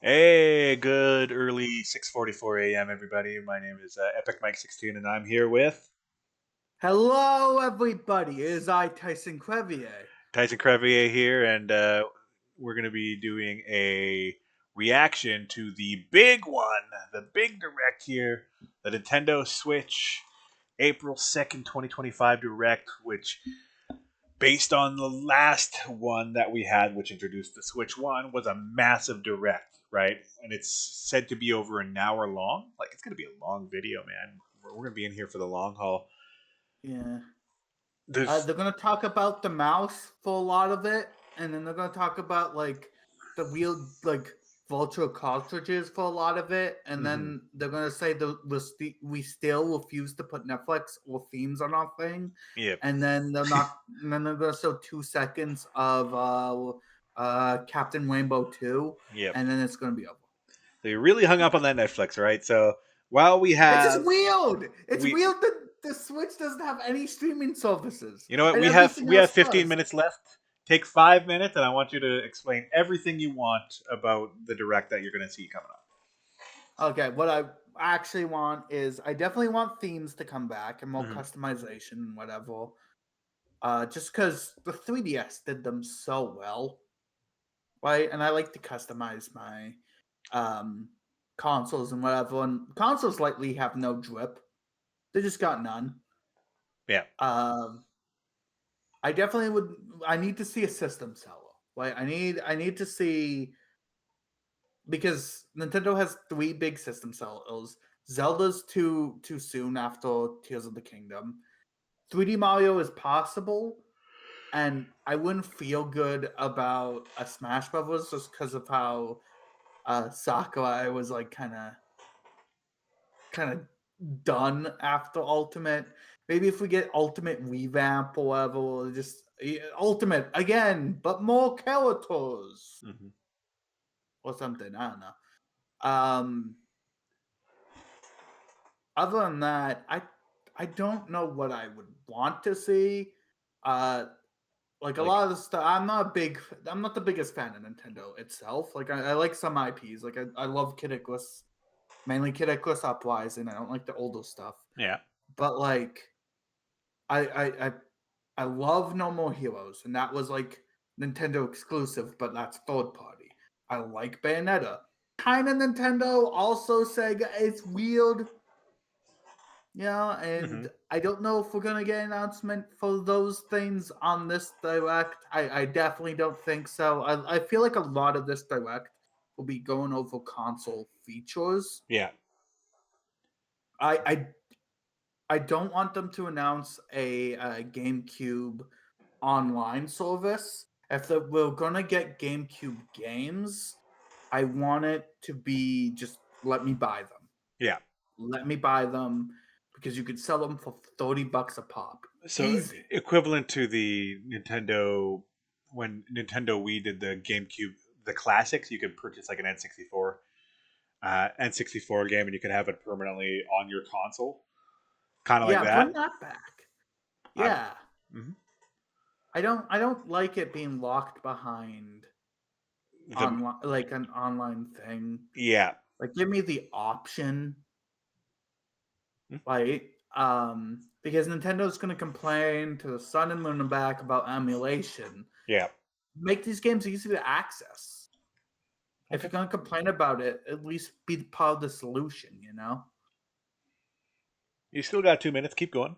Hey, good early 6:44 a.m. everybody. My name is Epic Mike 16 and I'm here with Hello, everybody. It is I, Tyson Crevier. Tyson Crevier here and we're going to be doing a reaction to the big one, the big direct here, the Nintendo Switch April 2nd, 2025 direct, which based on the last one that we had which introduced the Switch 1 was a massive direct, right? And it's said to be over an hour long. Like it's going to be a long video, man. We're going to be in here for the long haul. Yeah. There's They're gonna talk about the mouse for a lot of it, and then they're gonna talk about the real virtual cartridges for a lot of it, and mhm. then they're gonna say we still refuse to put Netflix or themes on our thing, Yep. and then they're gonna show 2 seconds of Captain Rainbow 2, Yep. and then it's gonna be over. They really hung up on that Netflix, right? So while we It's just have weird. It's we weird that the Switch doesn't have any streaming services you know what, and we everything have else 15 does. minutes left. Take 5 minutes and I want you to explain everything you want about the direct that you're going to see coming up. Okay, what I actually want is I definitely want themes to come back and more Mhm. customization and whatever. Just because the 3DS did them so well, right? And I like to customize my um consoles and whatever. And consoles lately have no drip; they just got none. Yeah. Um, I definitely would. I need to see a system seller. Right? I need to see because Nintendo has three big system sellers. Zelda's too soon after Tears of the Kingdom. 3D Mario is possible, and I wouldn't feel good about a Smash Brothers just because of how Sakurai was like kind of done after Ultimate. Maybe if we get Ultimate revamp or whatever, we'll just Ultimate again, but more characters Mhm. or something. I don't know. Other than that, I don't know what I would want to see. Uh, like a Like lot of the stuff, I'm not the biggest fan of Nintendo itself. Like I like some IPs. Like I love Kid Icarus, mainly Kid Icarus Uprising. I don't like the older stuff, yeah. but like I I I, I love No More Heroes, and that was like Nintendo exclusive, but that's third party. I like Bayonetta, kind of Nintendo, also Sega. It's weird. Yeah, and Mhm. I don't know if we're gonna get an announcement for those things on this direct. I definitely don't think so. I feel like a lot of this direct will be going over console features. Yeah. I I, I don't want them to announce a GameCube online service. If we're gonna get GameCube games, I want it to be just let me buy them. Yeah. Let me buy them because you could sell them for $30 a pop. So Easy. equivalent to the Nintendo when Nintendo Wii did the GameCube, the classics, you could purchase like an N64 N64 game and you could have it permanently on your console, kind of like Yeah, bring that. that back. I, Yeah. mhm. I don't like it being locked behind The online like an online thing. yeah. Like give me the option, Mm, right? Because Nintendo's gonna complain to the sun and moon and back about emulation. yeah. Make these games easy to access. If Okay. you're gonna complain about it, at least be part of the solution, you know? You still got 2 minutes. Keep going.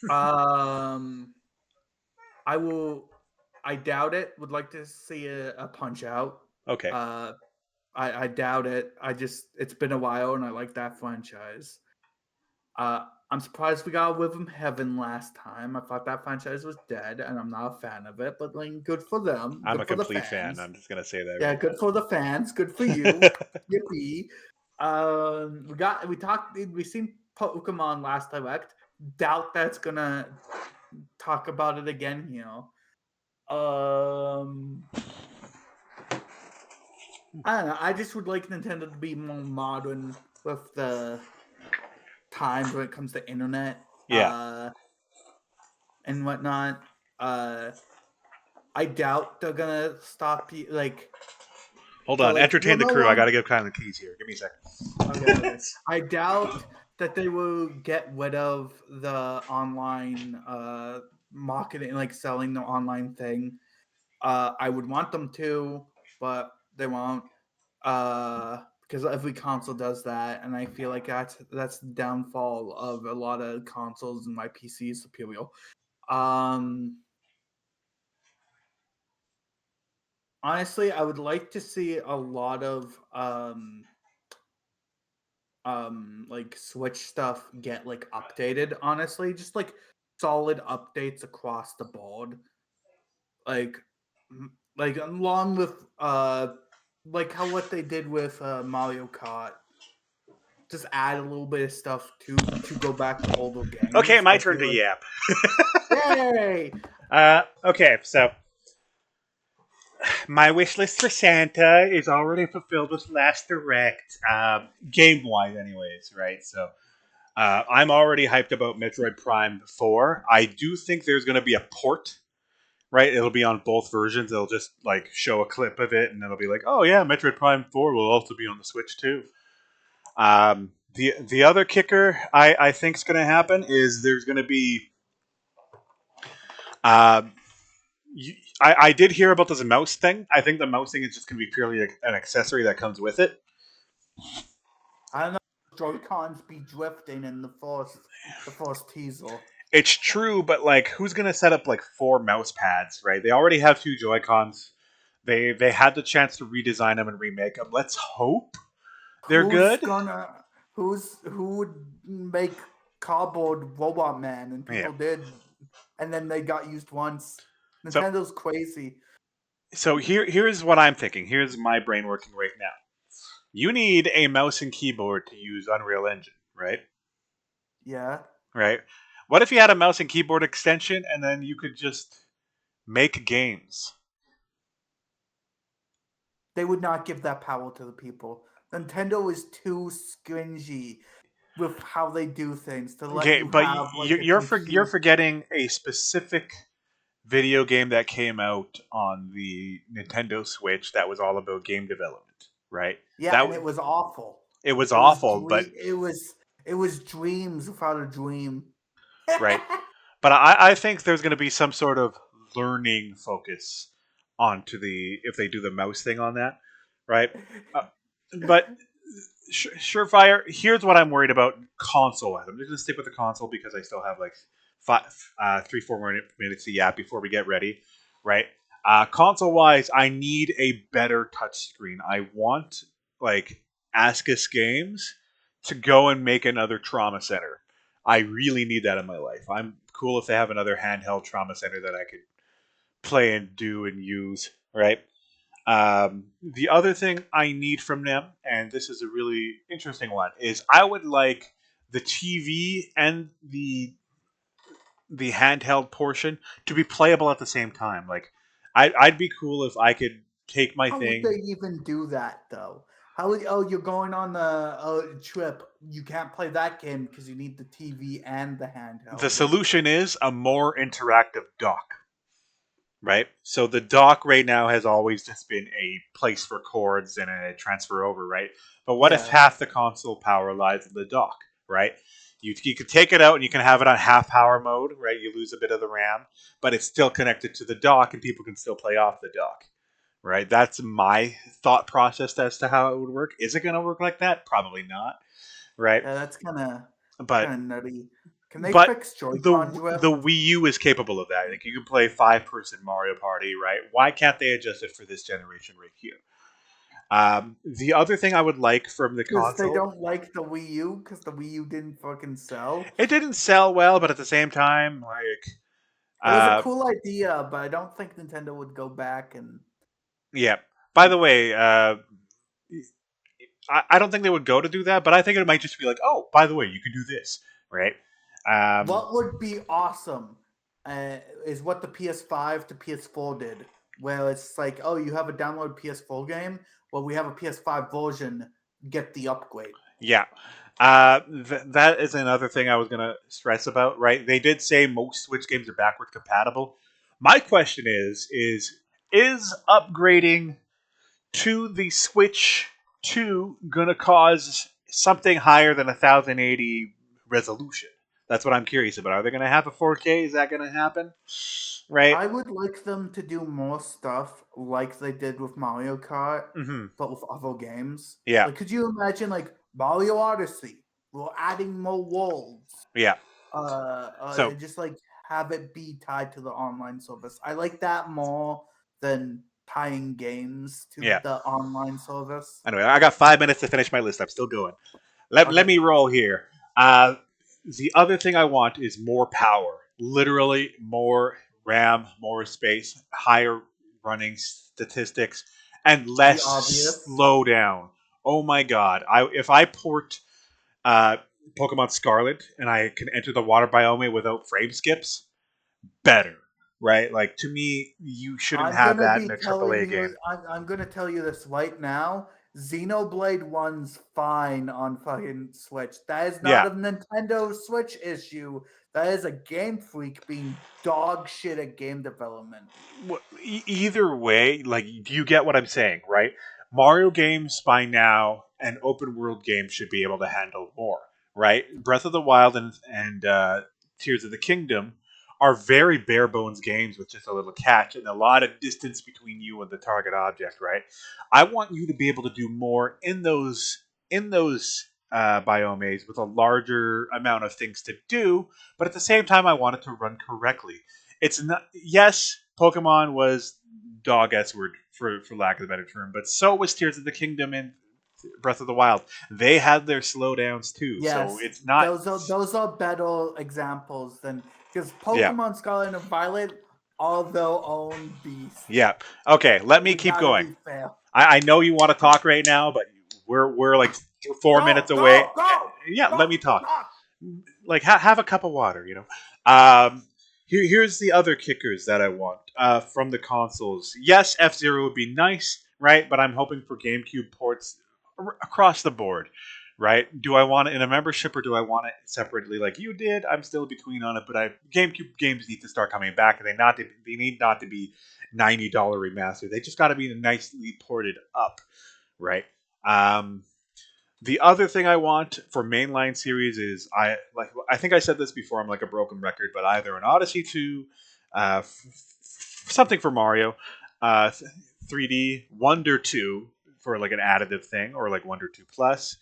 Um I will. I doubt it. Would like to see a Punch Out. Okay. Uh, I doubt it. It's been a while, and I like that franchise. I'm surprised we got Rhythm Heaven last time. I thought that franchise was dead, and I'm not a fan of it. But like, good for them. I'm a Good for the complete fan. fans. I'm just gonna say that Yeah, right good for the fans. Good for you. now. Yippee. We talked. We seen Pokemon last direct. Doubt that's gonna talk about it again here. Um, I don't know. I just would like Nintendo to be more modern with the times when it comes to internet Yeah. and whatnot. I doubt they're gonna stop Hold So on, like entertain we'll the no crew. I longer. gotta give kind of the keys here. Give me a Okay, second. okay. I doubt that they will get rid of the online marketing, like selling the online thing. I would want them to, but they won't. Because every console does that, and I feel like that's the downfall of a lot of consoles, and my PC is superior. Um, Honestly, I would like to see a lot of like Switch stuff get like updated, honestly, just like solid updates across the board, like like along with like how what they did with Mario Kart, just add a little bit of stuff to go back to older Okay, games. my I turn feel to like yap. yay. Okay, so my wish list for Santa is already fulfilled with last direct, game wise, anyways. Right, so I'm already hyped about Metroid Prime 4. I do think there's going to be a port. Right, it'll be on both versions. They'll just like show a clip of it, and it'll be like, "Oh yeah, Metroid Prime 4 will also be on the Switch too." The other kicker I think is going to happen is there's going to be. Uh, I did hear about this mouse thing. I think the mouse thing is just going to be purely an accessory that comes with it. I don't know. Joy Cons be drifting in the first teaser. It's true, but like, who's going to set up like four mouse pads? Right? They already have two Joy Cons. They had the chance to redesign them and remake them. Let's hope they're Who's good. gonna who would make cardboard robot man, and Yeah. people did, and then they got used once. So Nintendo's crazy. here's what I'm thinking. Here's my brain working right now. You need a mouse and keyboard to use Unreal Engine, right? Yeah, Right. What if you had a mouse and keyboard extension and then you could just make games? they would not give that power to the people. Nintendo is too stingy with how they do things to let Okay, you but have like a you're compute. forgetting a specific video game that came out on the Nintendo Switch that was all about game development, right? Yeah, That and it was awful. it was It was awful, but it was dreams without a dream. right. But I think there's going to be some sort of learning focus onto the if they do the mouse thing on that, right? Uh, but Surefire. Here's what I'm worried about console wise. I'm just going to stick with the console because I still have like 3, 4 more minutes to yap before we get ready, right? Console wise, I need a better touchscreen. I want like Ask Us Games to go and make another trauma center. I really need that in my life. I'm cool if they have another handheld trauma center that I could play and do and use, right? The other thing I need from them, and this is a really interesting one, is I would like the TV and the handheld portion to be playable at the same time. Like, I'd be cool if I could take my How would they thing. even do that though? How would you're going on a trip? You can't play that game because you need the TV and the The handheld. solution is a more interactive dock, right? So the dock right now has always just been a place for cords and a transfer over, right? But what if Yeah, half the console power lies in the dock, right? You could take it out and you can have it on half power mode, right? You lose a bit of the RAM, but it's still connected to the dock and people can still play off the dock, right? That's my thought process as to how it would work. Is it going to work like that? Probably not, right? yeah, that's But kind of nutty. Can they but fix Joy-Con drift? the Wii U is capable of that. Like you can play 5 person Mario Party, right? Why can't they adjust it for this generation right here? The other thing I would like from the Because they console, don't like the Wii U because the Wii U didn't fucking sell. it didn't sell well, but at the same time, like, It was a uh, cool idea, but I don't think Nintendo would go back and. yeah. By the way, I don't think they would go to do that, but I think it might just be like, oh, by the way, you can do this, right? Um, What would be awesome is what the PS5 to PS4 did, where it's like, oh, you have a download PS4 game, well, we have a PS5 version, get the upgrade. Yeah. That is another thing I was going to stress about, right? They did say most Switch games are backward compatible. My question is upgrading to the Switch 2 gonna cause something higher than 1080 resolution? That's what I'm curious about. Are they gonna have a 4K? Is that gonna happen? Right? I would like them to do more stuff like they did with Mario Kart, Mm-hmm. but with other games. Yeah. Like, could you imagine like Mario Odyssey? We're adding more worlds. Yeah. So Just like have it be tied to the online service. I like that more than tying games to yeah. the online service. Anyway, I got 5 minutes to finish my list. I'm still going. Let Okay. me roll here. Uh, the other thing I want is more power. Literally more RAM, more space, higher running statistics, and The less obvious. slowdown. Oh my god! If I port uh, Pokemon Scarlet and I can enter the water biome without frame skips, better, right? Like to me, you shouldn't I'm have gonna that in be a telling AAA you. game. I'm gonna tell you this right now. Xenoblade One's fine on fucking Switch. That is not Yeah, a Nintendo Switch issue. That is a Game Freak being dog shit at game development. either way, like you get what I'm saying, right? Mario games by now and open world games should be able to handle more, right? Breath of the Wild and Tears of the Kingdom are very bare bones games with just a little catch and a lot of distance between you and the target object, right? I want you to be able to do more in those biomes with a larger amount of things to do, but at the same time, I want it to run correctly. It's not. Yes, Pokemon was dog S word for lack of a better term, but so was Tears of the Kingdom and Breath of the Wild. They had their slowdowns too, so Yes, it's not. those are better examples than because Yeah, Pokemon Scarlet and Violet are their own beast. yeah. Okay, let me We keep gotta going. be fair. I know you want to talk right now, but we're like 4 minutes Go, away. go, go, Yeah, let me talk. talk. Like have a cup of water, you know. Here's the other kickers that I want from the consoles. Yes, F Zero would be nice, right? But I'm hoping for GameCube ports across the board, right? Do I want it in a membership or do I want it separately like you did? I'm still between on it, but GameCube games need to start coming back, and they need not to be $90 remastered. They just got to be nicely ported up, right? Um, the other thing I want for mainline series is I think I said this before. I'm like a broken record, but either an Odyssey 2, something for Mario, 3D Wonder 2 for like an additive thing, or like Wonder 2 Plus.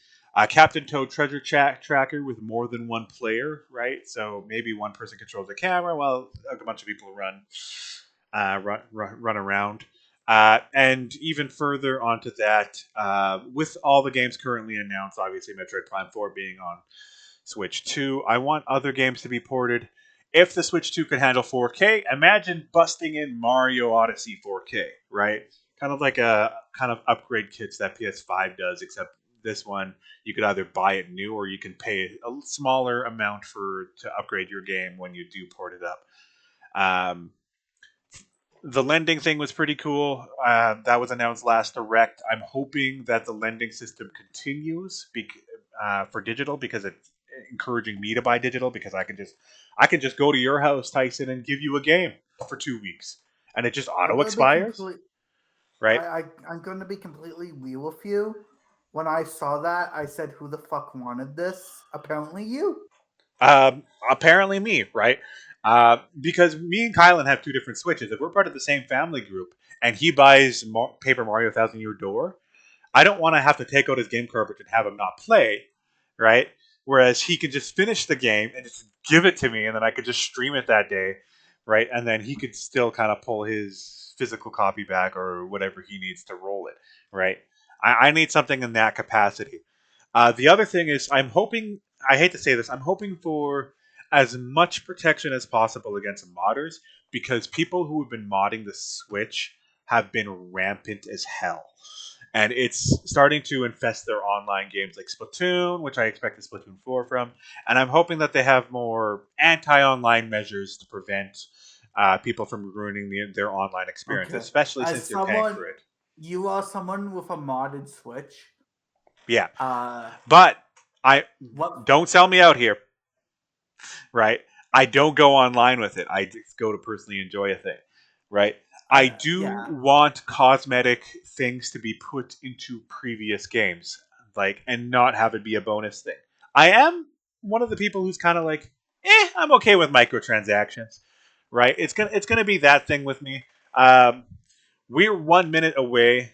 Captain Toad Treasure Tracker with more than one player, right? So maybe one person controls the camera while a bunch of people run around. And even further onto that, with all the games currently announced, obviously Metroid Prime 4 being on Switch 2, I want other games to be ported. If the Switch 2 could handle 4K, imagine busting in Mario Odyssey 4K, right? Kind of like a kind of upgrade kits that PS5 does, except this one you could either buy it new or you can pay a smaller amount to upgrade your game when you do port it up. Um, the lending thing was pretty cool. That was announced last direct. I'm hoping that the lending system continues for digital because it's encouraging me to buy digital because I can just go to your house, Tyson, and give you a game for 2 weeks, and it just I'm auto gonna be expires, complete. right? I'm gonna be completely real with you. When I saw that, I said, "Who the fuck wanted this?" Apparently, you. Apparently me, right? Because me and Kylan have two different switches. If we're part of the same family group and he buys Paper Mario Thousand Year Door, I don't want to have to take out his game cartridge and have him not play, right? Whereas he could just finish the game and just give it to me, and then I could just stream it that day, right? And then he could still kind of pull his physical copy back or whatever he needs to roll it, right? I need something in that capacity. The other thing is, I'm hoping. I hate to say this. I'm hoping for as much protection as possible against modders because people who have been modding the Switch have been rampant as hell, and it's starting to infest their online games like Splatoon, which I expect the Splatoon 4 from. And I'm hoping that they have more anti-online measures to prevent people from ruining their online experience, Okay. especially As since you're paying someone, for it. you are someone with a modded Switch. Yeah, Uh, but I what? don't sell me out here, right? I don't go online with it. I just go to personally enjoy a thing, right? I do Yeah. want cosmetic things to be put into previous games, like, and not have it be a bonus thing. I am one of the people who's kind of like, I'm okay with microtransactions, right? It's gonna be that thing with me. Um, we're 1 minute away.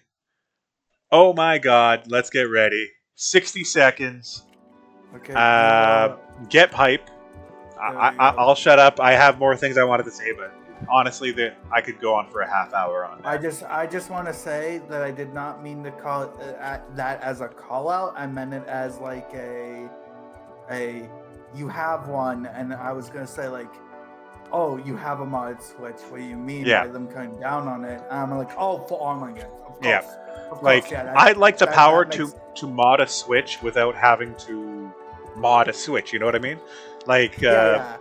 Oh my God! Let's get ready. 60 seconds. Okay. Uh, get hype. There you go. I'll shut up. I have more things I wanted to say, but honestly, that I could go on for a half hour on that. I just want to say that I did not mean to call that as a call out. I meant it as like a you have one, and I was gonna say like, oh, you have a mod Switch. What do you mean Yeah, by them cutting down on it? And I'm like, oh, for online games, yeah. of Like course, yeah. I'd like the power That makes to mod a Switch without having to mod a Switch. You know what I mean? Like yeah, yeah.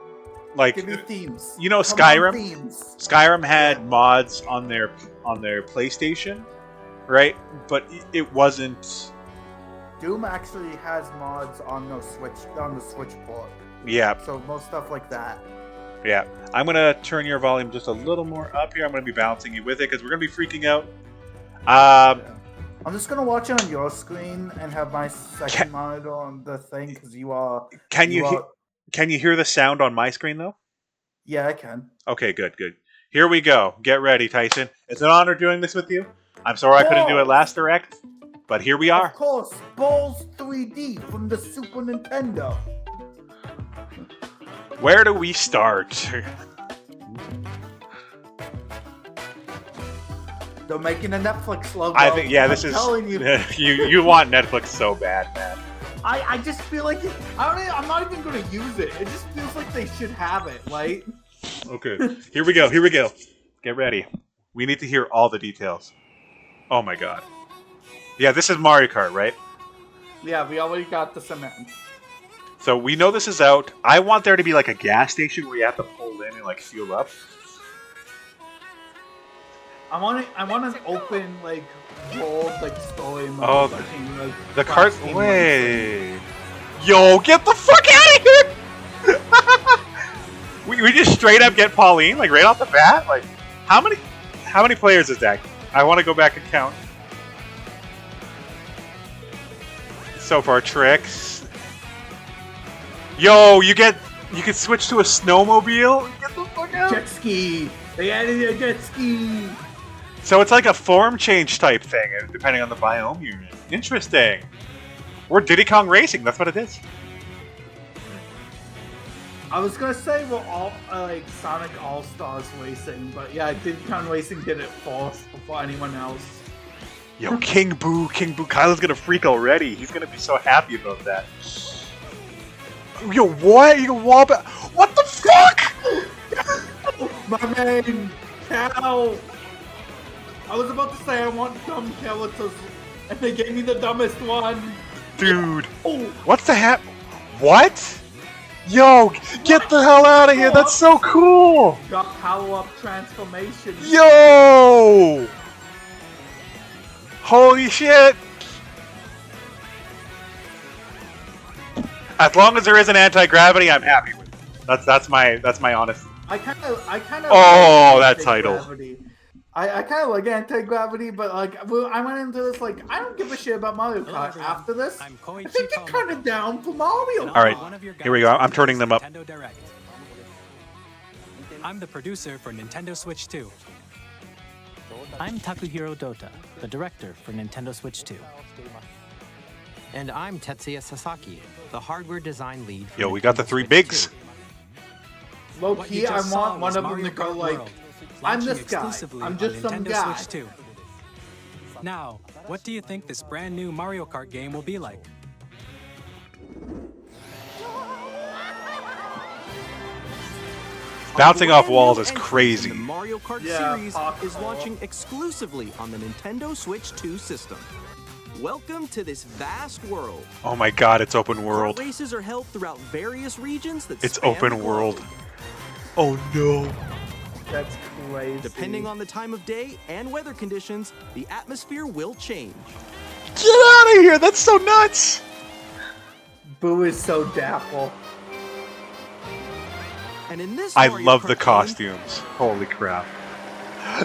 like Give me themes. you know Come on, Skyrim. themes. Skyrim Yeah. had mods on their PlayStation, right? But it wasn't. Doom actually has mods on the Switch port. Yeah, So most stuff like that. yeah. I'm gonna turn your volume just a little more up here. I'm gonna be bouncing you with it because we're gonna be freaking out. I'm just gonna watch it on your screen and have my second monitor on the thing because you are. Can you are. can you hear the sound on my screen though? Yeah, I can. Okay, good, good. Here we go. Get ready, Tyson. It's an honor doing this with you. I'm sorry I couldn't do it last direct, but here we are. Of course, Balls 3D from the Super Nintendo. Where do we start? They're making a Netflix logo. I think I'm telling you. you want Netflix so bad, man. I just feel like I'm not even gonna use it. It just feels like they should have it, right? Okay. Here we go. Here we go. Get ready. We need to hear all the details. Oh my god. Yeah, this is Mario Kart, right? Yeah, we already got the cement. So we know this is out. I want there to be like a gas station where you have to pull in and like fuel up. I want an open like world like story mode. Oh, the cart. Team Wait. Yo, get the fuck out of here! we just straight up get Pauline like right off the bat. Like how many players is that? I want to go back and count. So far, tricks. Yo, you can switch to a snowmobile. Get the fuck out! Jet ski. They added a jet ski. So it's like a form change type thing, depending on the biome you're in. Interesting. We're Diddy Kong Racing. That's what it is. I was gonna say we're all like Sonic All Stars Racing, but yeah, Diddy Kong Racing did it first before anyone else. Yo, King Boo. Kylo's gonna freak already. He's gonna be so happy about that. Yo, what? You can wall back. What the fuck? My man, cow. I was about to say I want dumb characters, and they gave me the dumbest one. Dude. Oh. What's the hat? What? Yo, get the hell out of here. That's so cool. Got power-up transformation. Yo! Holy shit! As long as there isn't anti-gravity, I'm happy with it. That's my honest. I kind of. Oh, that title. I kind of like anti-gravity, but like I went into this like I don't give a shit about Mario Kart. After this, I think you're kind of down for Mario Kart. All right, here we go. I'm turning them up. I'm the producer for Nintendo Switch 2. I'm Takuhiro Dota, the director for Nintendo Switch 2. And I'm Tetsuya Sasaki, the hardware design lead for Yo, we got the Nintendo three Switch bigs. 2. Low key, I want one of them to go like, I'm this guy. I'm just some guy. Switch 2. Now, what do you think this brand new Mario Kart game will be like? Bouncing off walls is Brand new entry crazy. in The Mario Kart Yeah, series fuck is off. launching exclusively on the Nintendo Switch 2 system. Welcome to this vast world. Oh my god, it's open Kart world. races are held throughout various regions that It's span open the globe. world. Oh no. That's crazy. Depending on the time of day and weather conditions, the atmosphere will change. Get out of here! That's so nuts! Boo is so dapple. And in this I Mario love Kart the game, costumes. Holy crap.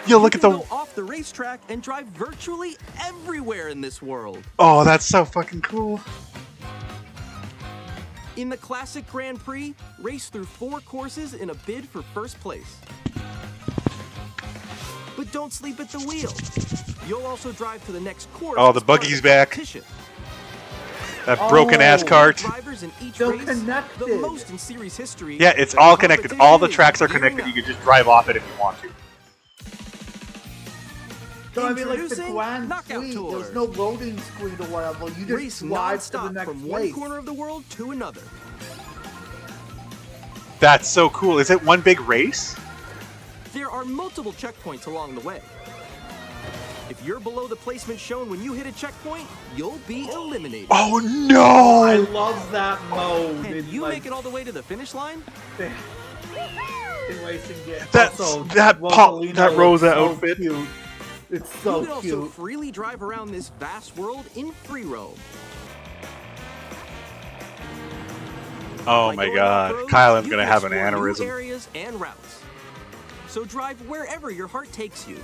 Yo, look You at can the. go off the racetrack and drive virtually everywhere in this world. Oh, that's so fucking cool. In the Classic Grand Prix, race through 4 courses in a bid for first place. But don't sleep at the wheel. You'll also drive to the next course. Oh, the as part of buggy's back. competition. That broken ass Oh. cart. Drivers in each They're race, connected. the most in series history. Yeah, it's The all connected. All the competition tracks are is gearing connected. You up. can just drive off it if you want to. So I mean, like the Introducing Grand Knockout Prix, Tour. there's no loading screen or whatever. You just Race drive to the non-stop next from place. one corner of the world to another. That's so cool. Is it one big race? There are multiple checkpoints along the way. If you're below the placement shown when you hit a checkpoint, you'll be eliminated. Oh I no! love that mode. Can in, you like, make it all the way to the finish line? in racing games. That's Also, that pop, Rosalina that Rosa looks so outfit. Cute. It's You so can also cute. freely drive around this vast world in free roam. Oh By my going god, off-road, Kylan's you gonna can have an explore new aneurysm. areas and routes. So drive wherever your heart takes you.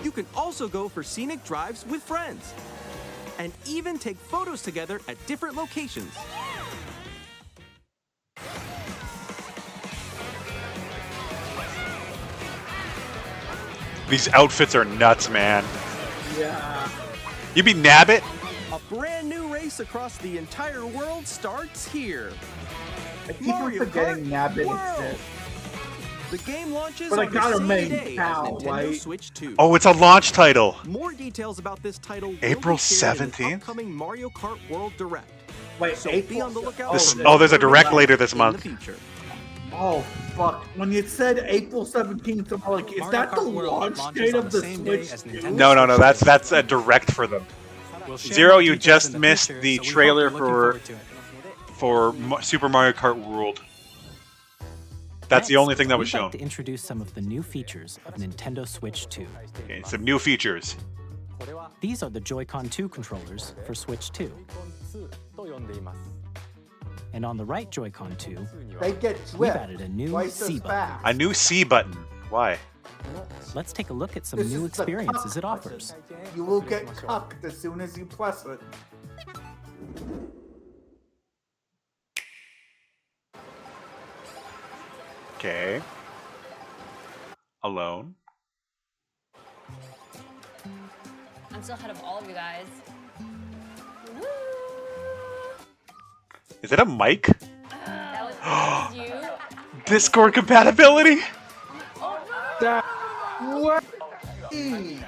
You can also go for scenic drives with friends, and even take photos together at different locations. These outfits are nuts, man. Yeah. You be Nabbit? A brand new race across the entire world starts here. I keep on Mario forgetting Kart Nabbit World. exists. The game launches But I on gotta the same make day as count, Nintendo right? Switch 2. Oh, it's a launch title. More details about this title will April be shared in 17th? the upcoming Mario Kart World Direct. Wait, So April? be on the lookout This- for oh, more there's a direct information later this in month. the future. Oh, fuck. When you said April 17th, I'm like, is Mario that the Kart World launch launches date on of the the same day Switch as 2? Nintendo No, that's a direct for them. We'll share Zero, more you details just in the missed future, the so we hope trailer you're looking for- forward to it. Super Mario Kart World. That's the Next, only thing that was we'd shown. like to introduce some of the new features of Nintendo Switch 2. Okay, some new features. These are the Joy-Con 2 controllers for Switch 2. And on the right Joy-Con 2, They get we've drift added a new twice C as button. fast. A new C button. Why? Let's take a look at some This new is the experiences cuck it offers. button. You will get cucked as soon as you press it. Okay. Alone. I'm still ahead of all of you guys. Is it a mic? That was you. Discord compatibility? That what? Wait,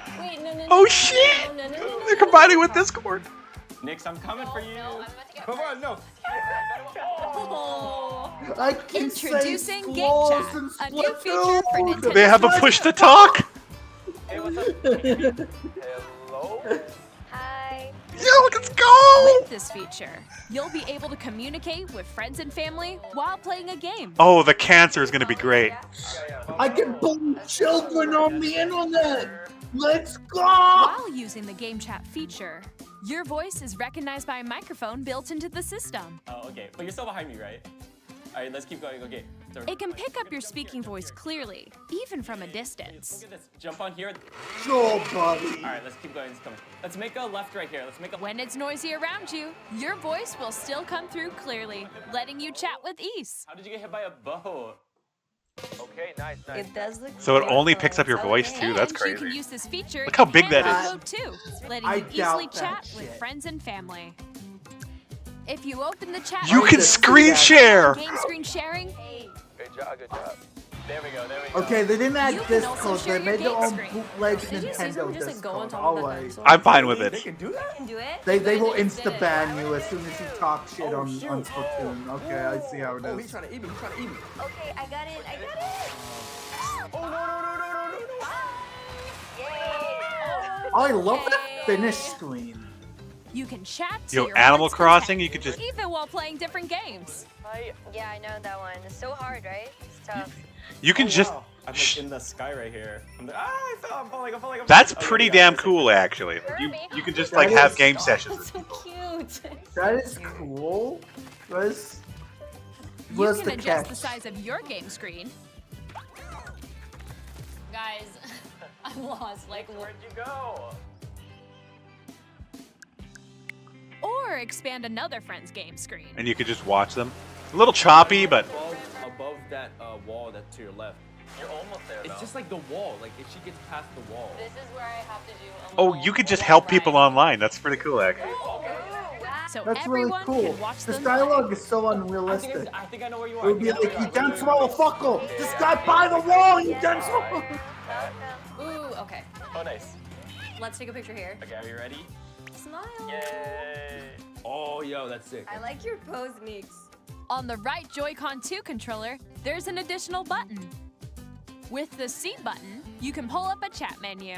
no. Oh shit! No. They're combining with Discord. Nix, I'm coming for you. No, I'm about to get Come on, no. Oh. I can Introducing say Game flaws Chat, in a new feature for Splatoon. Nintendo They have a push to talk. Hey, what's up? Hello? Hi. Yo, let's go! With this feature, you'll be able to communicate with friends and family while playing a game. Oh, the cancer is gonna be great. I can bully children on the internet. Let's go! While using the Game Chat feature, your voice is recognized by a microphone built into the system. Oh, okay. But you're still behind me, right? All right, let's keep going. Okay. So, It can pick up your speaking voice clearly, even from a distance. look at this. Jump on here. Sure, buddy. All right, let's keep going. It's coming. Let's make a left right here. Let's make a. When it's noisy around you, your voice will still come through clearly, letting you chat with ease. How did you get hit by a bow? Okay, nice. It does look So it great only for picks up your us. voice Okay. too. That's And you can crazy. use this feature Look how in big that handheld is. mode too, letting I you easily doubt that chat with shit. friends and family. If you open the chat, You I can just screen see that. share. game screen sharing, Good job. Good job. There we go. There we go. Okay, they didn't add You can also Discord. They share your made their game own screen. bootleg Did you see Nintendo someone just like go on Discord. top of the Alright. console? I'm fine with They it. can do that? Can do it? They will just did insta it. ban you as soon as you talk shit Oh, on shoot. Splatoon. Okay, I see how it Oh, he's is. trying to eat me. He's trying to eat me. Okay, I got it. Oh, no. Yay. I love that Okay. finish screen. you can chat to Yo, your Animal heart's Crossing, content, you could just- even while playing different games. Yeah, I know that one. It's so hard, right? It's tough. You can just. Wow. I'm like in the sky right here. I'm like, I fell. I'm falling. That's Okay, pretty yeah, damn it's like- cool, actually. You can just like That have is- game sessions. So cute. That is cool. Where's You the can adjust catch? the size of your game screen Guys, I'm lost. Like, Where'd you go? Or expand another friend's game screen. And you could just watch them. A little choppy, but Above that wall that's to your left. You're almost there, though. It's just like the wall. Like if she gets past the wall. this is where I have to do a oh, little you could just wall help people ride. online. That's pretty cool, actually. So That's really everyone cool. can watch This them play. dialogue is so I unrealistic. think I know where you It are. would be like, you dense motherfucker! This guy by the wall, you dense motherfucker! Ooh, okay. Oh, nice. Let's take a picture here. Okay, are you ready? Smile. Yay! Oh, yo, that's sick. I like your pose mix. On the right Joy-Con 2 controller, there's an additional button. With the C button, you can pull up a chat menu.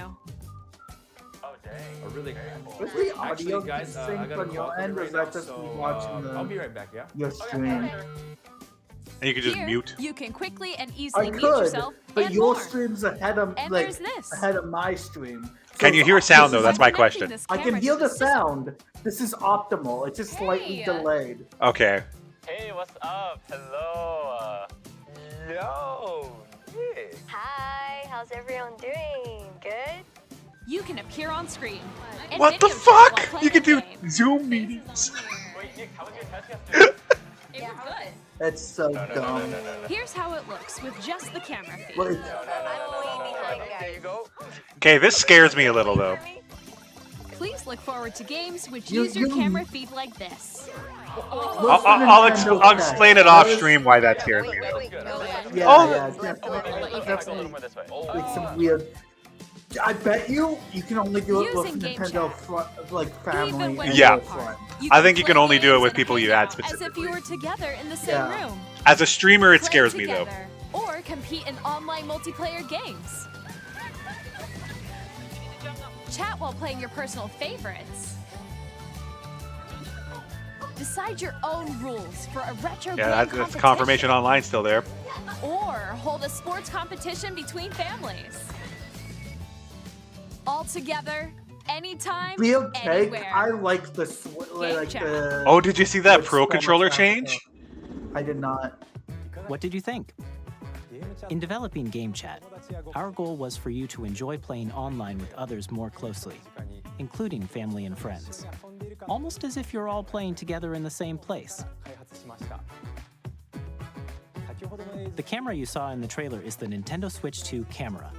Oh, dang. Oh, really? Was the audio Actually, guys, I synced got a on your call end, or right is now, that just so, watching I'll be right back, yeah? your stream? And you could just Here, mute. you can quickly and I easily mute could, yourself but and your more. stream's ahead of And like there's this. ahead of my stream. Can you hear sound, though? That's my question. This I can camera hear to the system. sound. This is optimal. It's just slightly Hey. delayed. Okay. Hey, what's up? Hello. Yo. Yeah. Hi, how's everyone doing? Good? You can appear on screen. and What the video chat while fuck? playing You could a do game. Zoom meetings. Wait, Nick, how was your test yesterday? It was good. That's so dumb. Here's how it looks with just the camera feed. Like, I'm way behind, There you guys. go. Okay, this scares me a little, though. Please look forward to games which You- use your you- camera feed like this. I'll explain it off stream why that scares me. Wait, no, yeah, Oh. yeah, Go a little definitely. more this way. Like some weird. I bet you can only do it with Using game Nintendo chat. like family Even when and Yeah. you're real apart, friends. you I think you play can only do it games with and people hang you add out As if specifically. you were together in the same Yeah. room. As a streamer, it Play scares me, though. together, Or compete in online multiplayer games. Chat while playing your personal favorites. Decide your own rules for a retro game Yeah, that's competition. confirmation online still there. Or hold a sports competition between families. All together, anytime, Real cake. anywhere. I like the like chat. the. Oh, did you see that like, Pro swarm controller attack change? stuff. I did not. What did you think? In developing Game Chat, our goal was for you to enjoy playing online with others more closely, including family and friends. Almost as if you're all playing together in the same place. The camera you saw in the trailer is the Nintendo Switch 2 camera,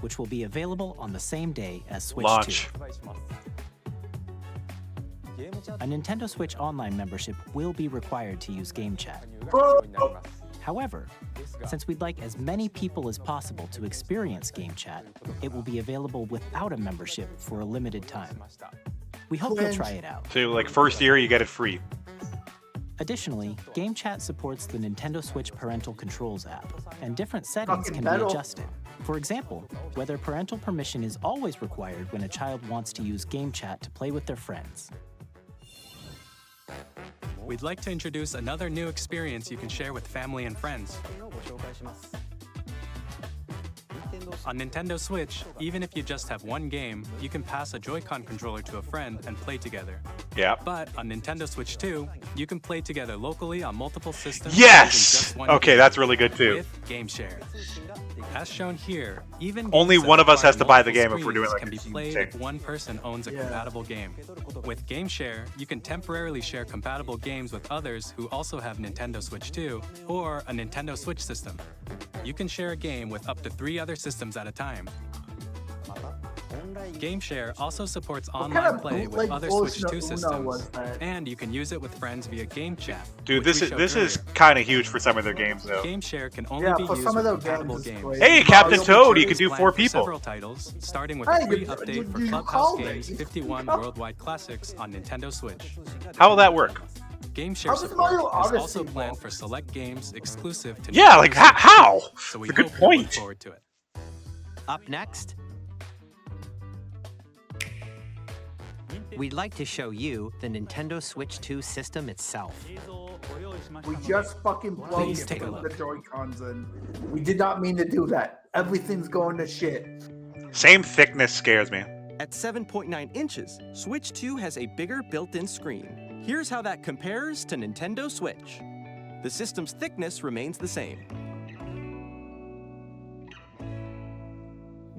which will be available on the same day as Switch Launch. 2. A Nintendo Switch Online membership will be required to use Game Chat. However, since we'd like as many people as possible to experience Game Chat, it will be available without a membership for a limited time. We hope you'll try it out. So, like, first year, you get it free. Additionally, Game Chat supports the Nintendo Switch Parental Controls app, and different settings Fucking can metal. be adjusted. For example, whether parental permission is always required when a child wants to use Game Chat to play with their friends. We'd like to introduce another new experience you can share with family and friends. On Nintendo Switch, even if you just have one game, you can pass a Joy-Con controller to a friend and play together. Yeah. But on Nintendo Switch 2, you can play together locally on multiple systems. Yes! using just one Okay, game that's really good, too. With Game Share. As shown here, even Only games that one of us has require to buy the multiple game if we're doing, screens like, can a be team played thing. if one person owns a Yeah. compatible game. With Game Share, you can temporarily share compatible games with others who also have Nintendo Switch 2 or a Nintendo Switch system. You can share a game with up to 3 other systems at a time. Game Share also supports kind online of play with bootleg other bullshit Switch 2 Uno systems, was that? and you can use it with friends via Game Chat. Dude, which this we is showed this is earlier. kind of huge for some of their games, though. Game Share can only Yeah, be for used some of with those compatible games, it's games. great. Hey, Captain Mario Toad, you Feature can is do planned 4 for people. Several titles, starting with Hey, a free you update for called Clubhouse me. Games You 51 called- Worldwide Classics on Nintendo Switch. How will that work? Game Share How does support Mario is Odyssey also planned work? for select games exclusive to Yeah, Nintendo like, Switch. how? So we It's a good hope you'll look point. forward to it. Up next, we'd like to show you the Nintendo Switch 2 system itself. We just fucking plugged Please take a the look. Joy-Cons in. We did not mean to do that. Everything's going to shit. Same thickness scares me. At 7.9 inches, Switch 2 has a bigger built-in screen. Here's how that compares to Nintendo Switch. The system's thickness remains the same.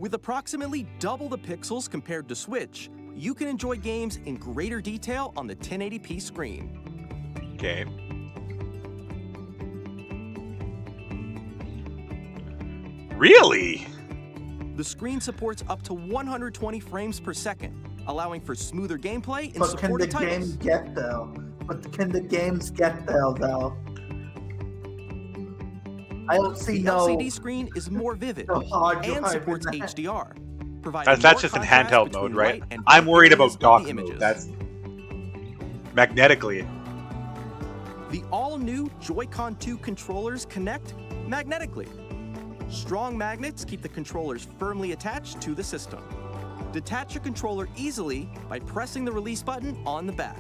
With approximately double the pixels compared to Switch, you can enjoy games in greater detail on the 1080p screen. Okay. Really? The screen supports up to 120 frames per second, allowing for smoother gameplay in But can the supported titles. game get there? But can the games get there though? I don't see The no. LCD screen is more vivid no hard and drive supports in that. HDR, providing That's more just in contrast handheld between mode, right? light and I'm dark worried areas about of dock the mode. images. That's magnetically. The all-new Joy-Con 2 controllers connect magnetically. Strong magnets keep the controllers firmly attached to the system. Detach your controller easily by pressing the release button on the back.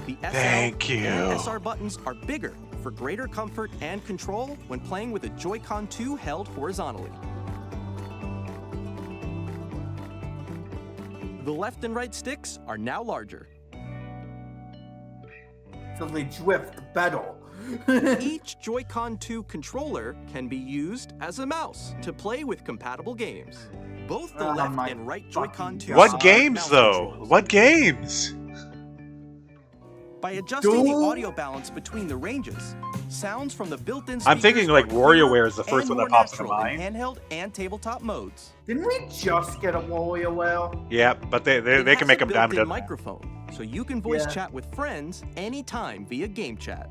The SL Thank you. and SR buttons are bigger for greater comfort and control when playing with a Joy-Con 2 held horizontally. The left and right sticks are now larger. So they drift better. Each Joy-Con 2 controller can be used as a mouse to play with compatible games. Both the Oh left my and right Joy-Con 2 What support games, mouse though? controls. What games? By adjusting the Dude. audio balance between the ranges, sounds from the built-in I'm thinking speakers like are clearer WarioWare is the first and one more that pops into natural in mind. handheld and tabletop modes. Didn't we just get a WarioWare? Yeah, but they It can has make a them diamond built-in up. microphone, so you can voice Yeah. chat with friends anytime via game chat.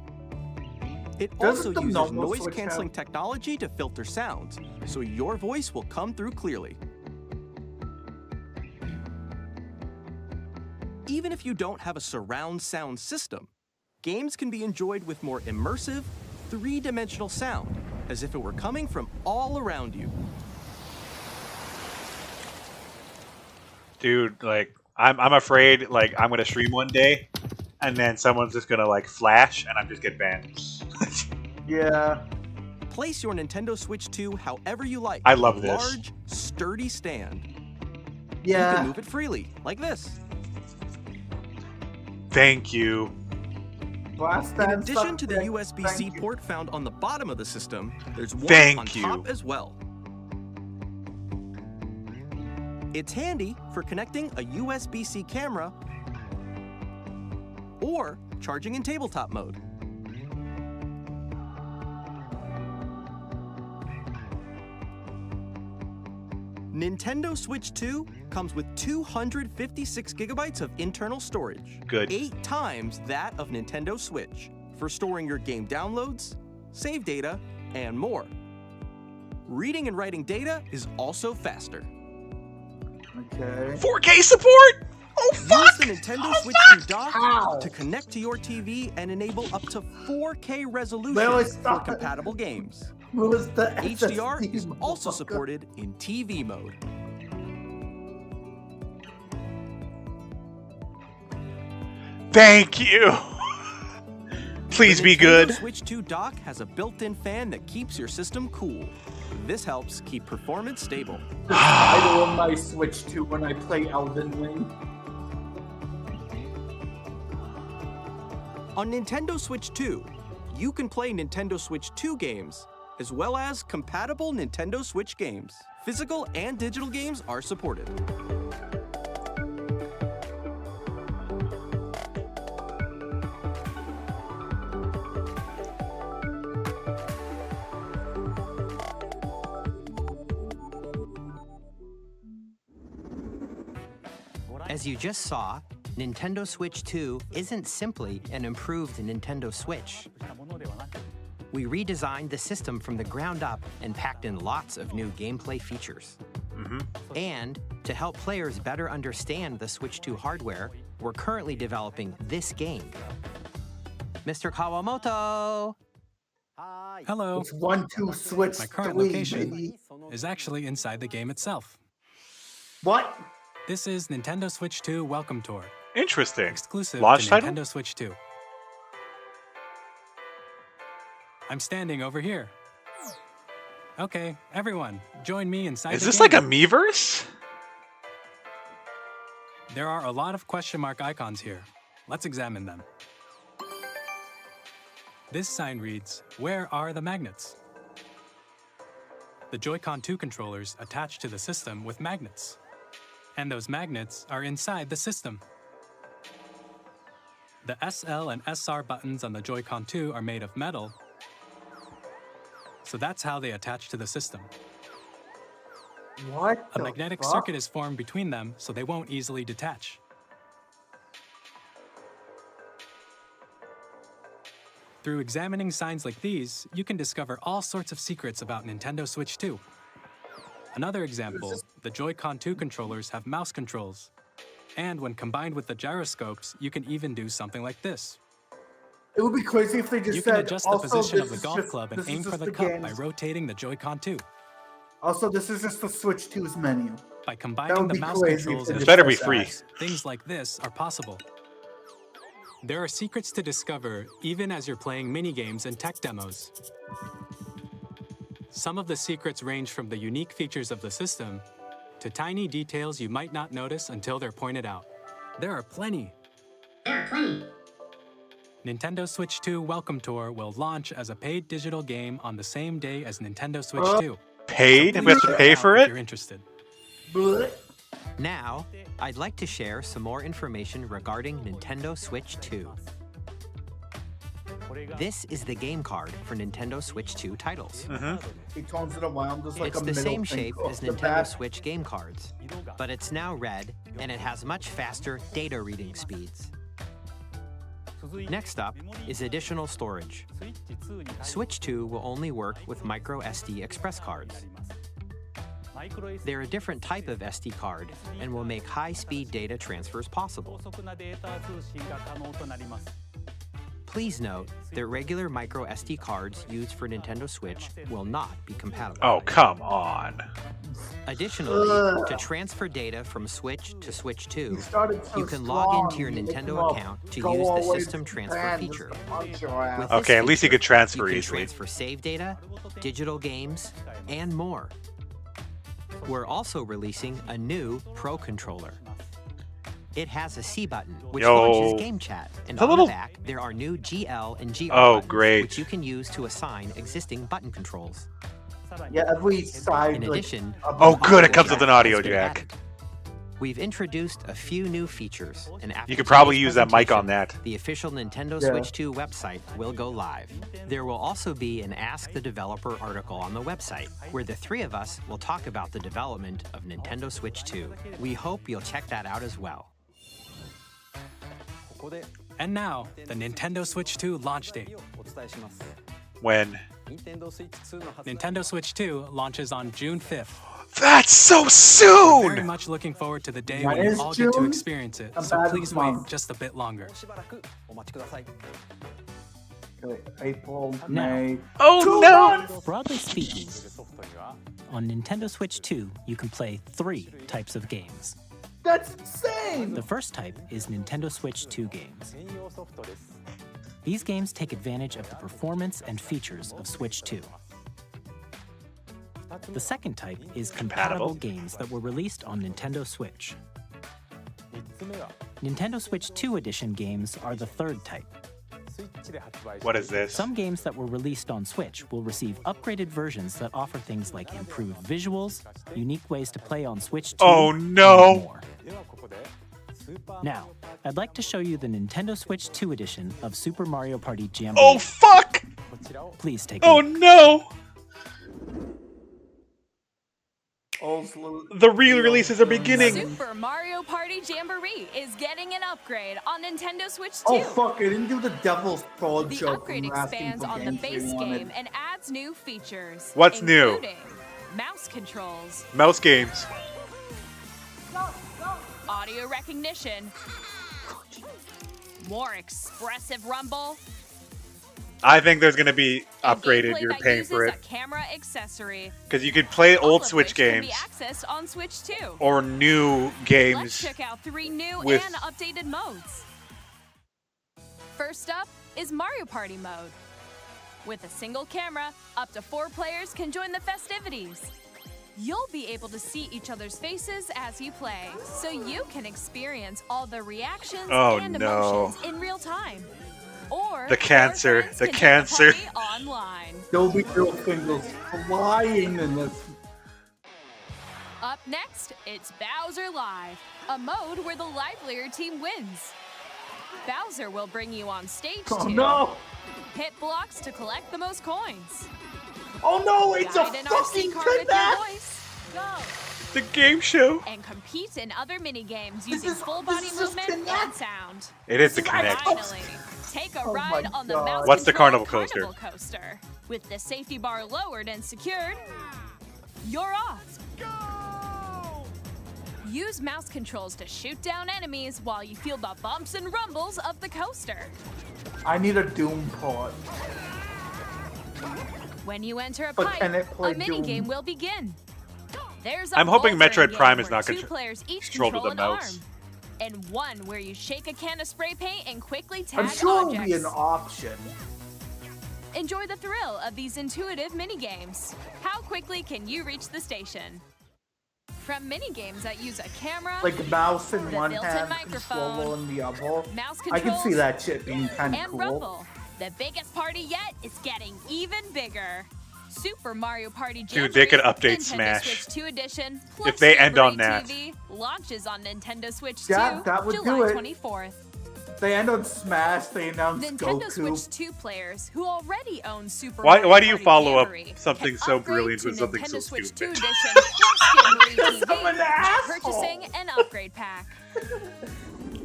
It Doesn't also the uses normal Switch noise-canceling have- technology to filter sounds, so your voice will come through clearly. Even if you don't have a surround sound system, games can be enjoyed with more immersive, three-dimensional sound, as if it were coming from all around you. Dude, like I'm afraid like I'm gonna stream one day, and then someone's just gonna like flash, and I'm just get banned. Yeah. Place your Nintendo Switch 2 however you like. I love with a this. large, sturdy stand. Yeah. You can move it freely, like this. Thank you. Blast In that addition to the subject. USB-C Thank you. port found on the bottom of the system, there's one Thank on you. top as well. It's handy for connecting a USB-C camera or charging in tabletop mode. Nintendo Switch 2 comes with 256 gigabytes of internal storage. Good. 8 times that of Nintendo Switch for storing your game downloads, save data, and more. Reading and writing data is also faster. Okay. 4K support? Oh fuck! Use the Nintendo Switch 2 dock How? to connect to your TV and enable up to 4K resolution Well, for stop it. compatible games. What was the HDR SSD, is also motherfucker? supported in TV mode. Thank you. Please The be Nintendo good. Switch 2 dock has a built-in fan that keeps your system cool. This helps keep performance stable. I on my Switch 2 when I play Elden Ring. On Nintendo Switch 2, you can play Nintendo Switch 2 games, as well as compatible Nintendo Switch games. Physical and digital games are supported. As you just saw, Nintendo Switch 2 isn't simply an improved Nintendo Switch. We redesigned the system from the ground up and packed in lots of new gameplay features. And to help players better understand the Switch 2 hardware, we're currently developing this game. Mr. Kawamoto! Hello. It's 1-2 Switch My current 3, location baby. is actually inside the game itself. What? This is Nintendo Switch 2 Welcome Tour, Interesting. exclusive Launch to title? Nintendo Switch 2. I'm standing over here. Okay, everyone, join me inside Is the this game. like a Miiverse? There are a lot of question mark icons here. Let's examine them. This sign reads, "Where are the magnets?" The Joy-Con 2 controllers attach to the system with magnets. And those magnets are inside the system. The SL and SR buttons on the Joy-Con 2 are made of metal, so that's how they attach to the system. What? A magnetic circuit is formed between them, so they won't easily detach. Through examining signs like these, you can discover all sorts of secrets about Nintendo Switch 2. Another example, the Joy-Con 2 controllers have mouse controls. And when combined with the gyroscopes, you can even do something like this. It would be crazy if they just You said, can adjust the also, position this of the is golf just- club and this aim is for just the the cup games. by rotating the Joy-Con 2. Also, this is just the Switch 2's menu. By That combining would the be mouse crazy if controls they and It just better said be that. free. things like this are possible. There are secrets to discover even as you're playing mini-games and tech demos. Some of the secrets range from the unique features of the system to tiny details you might not notice until they're pointed out. There are plenty. Nintendo Switch 2 Welcome Tour will launch as a paid digital game on the same day as Nintendo Switch 2. Paid? So We have to please pay check for out if it? you're interested. Now, I'd like to share some more information regarding Nintendo Switch 2. This is the game card for Nintendo Switch 2 titles. He turns it around. There's like It's a the middle same thing shape off as the Nintendo back. Switch game cards, but it's now red and it has much faster data reading speeds. Next up is additional storage. Switch 2 will only work with micro SD express cards. They're a different type of SD card and will make high-speed data transfers possible. Please note that regular micro SD cards used for Nintendo Switch will not be compatible. Oh, come on. Additionally, to transfer data from Switch to Switch 2, you can log into your Nintendo account to use the System Transfer feature. With this Okay, at least you feature, could transfer you can easily. transfer save data, digital games, and more. We're also releasing a new Pro controller. It has a C button, which launches game chat, and on the back there are new GL and GR buttons, which you can use to assign existing button controls. Yeah, every side. In addition, Oh, good, it comes jack with an audio has been jack. added. We've introduced a few new features, and after You could probably today's use that mic on presentation, that. The official Nintendo Yeah. Switch 2 website will go live. There will also be an Ask the Developer article on the website, where the three of us will talk about the development of Nintendo Switch 2. We hope you'll check that out as well. And now, the Nintendo Switch 2 launch date. When? Nintendo Switch 2 launches on June 5th. That's so We're soon! very much looking forward to the day That when you is all get to June. experience it, A so bad please wait month. just a bit longer. Okay, April, Now. May. Oh no! Broadly speaking, on Nintendo Switch 2, you can play 3 types of games. That's insane! The first type is Nintendo Switch 2 games. These games take advantage of the performance and features of Switch 2. The second type is compatible games that were released on Nintendo Switch. Nintendo Switch 2 Edition games are the third type. What is this? Some games that were released on Switch will receive upgraded versions that offer things like improved visuals, unique ways to play on Switch 2, Oh, and no. more. Now, I'd like to show you the Nintendo Switch 2 edition of Super Mario Party Jamboree. Oh fuck! Please take a Oh look. no! Also, The re-releases are beginning. Super Mario Party Jamboree is getting an upgrade on Nintendo Switch 2. oh fuck, I didn't do the Devil's Throat The joke. upgrade from asking expands for on the games they base wanted. game and adds new features. What's new? including mouse controls, Mouse games. audio recognition, more expressive rumble, I think there's gonna be and upgraded. gameplay You're that paying uses for a it camera accessory. because you could play all old of Switch which can games be accessed on Switch 2. or new Let's games. check out 3 new with- and updated modes. First up is Mario Party mode. With a single camera, up to 4 players can join the festivities. You'll be able to see each other's faces as you play, so you can experience all the reactions Oh, and no. emotions in real time. Or The cancer, your friends the can join cancer. party online. There'll be little fingers flying in this. Up next, it's Bowser Live, a mode where the livelier team wins. Bowser will bring you on stage Oh 2. no! Hit blocks to collect the most coins. Oh no! It's Guide a an RC fucking car with your Connect! voice. Go! The game show. And compete in other mini games This using is- full this body is just movement and Connect. sound. It is the Connect. Finally, take a Oh ride my on the God. mouse What's the controlled carnival coaster? With the safety bar lowered and secured, you're off. Use mouse controls to shoot down enemies while you feel the bumps and rumbles of the coaster. I need a Doom port. When you enter a But pipe, can it play a mini Doom? game will begin. There's a I'm hoping bouldering Metroid game Prime is where not 2 players each controlled with control a an mouse. arm, and one where you shake a can of spray paint and quickly tag I'm sure it'll objects. be an option. Enjoy the thrill of these intuitive mini games. How quickly can you reach the station? From mini games that use a camera, Like mouse in the one built-in hand, microphone, controller in the other. mouse I can see controls, that shit being kind of and cool. rumble, the biggest party yet is getting even bigger. Super Mario Party Jam Dude, they could 3 update Nintendo Smash. Switch 2 Edition If they end on Jamboree that. TV launches on Nintendo Switch Yeah, 2 that would July do it. 24th. They end on Smash, they announce Nintendo Goku. Switch 2 players who already own Super Why Mario do you Party follow up Jamboree something can so upgrade brilliant to with something so Nintendo Switch 2 stupid? Edition plus Jamboree TV I'm an asshole. purchasing an upgrade pack.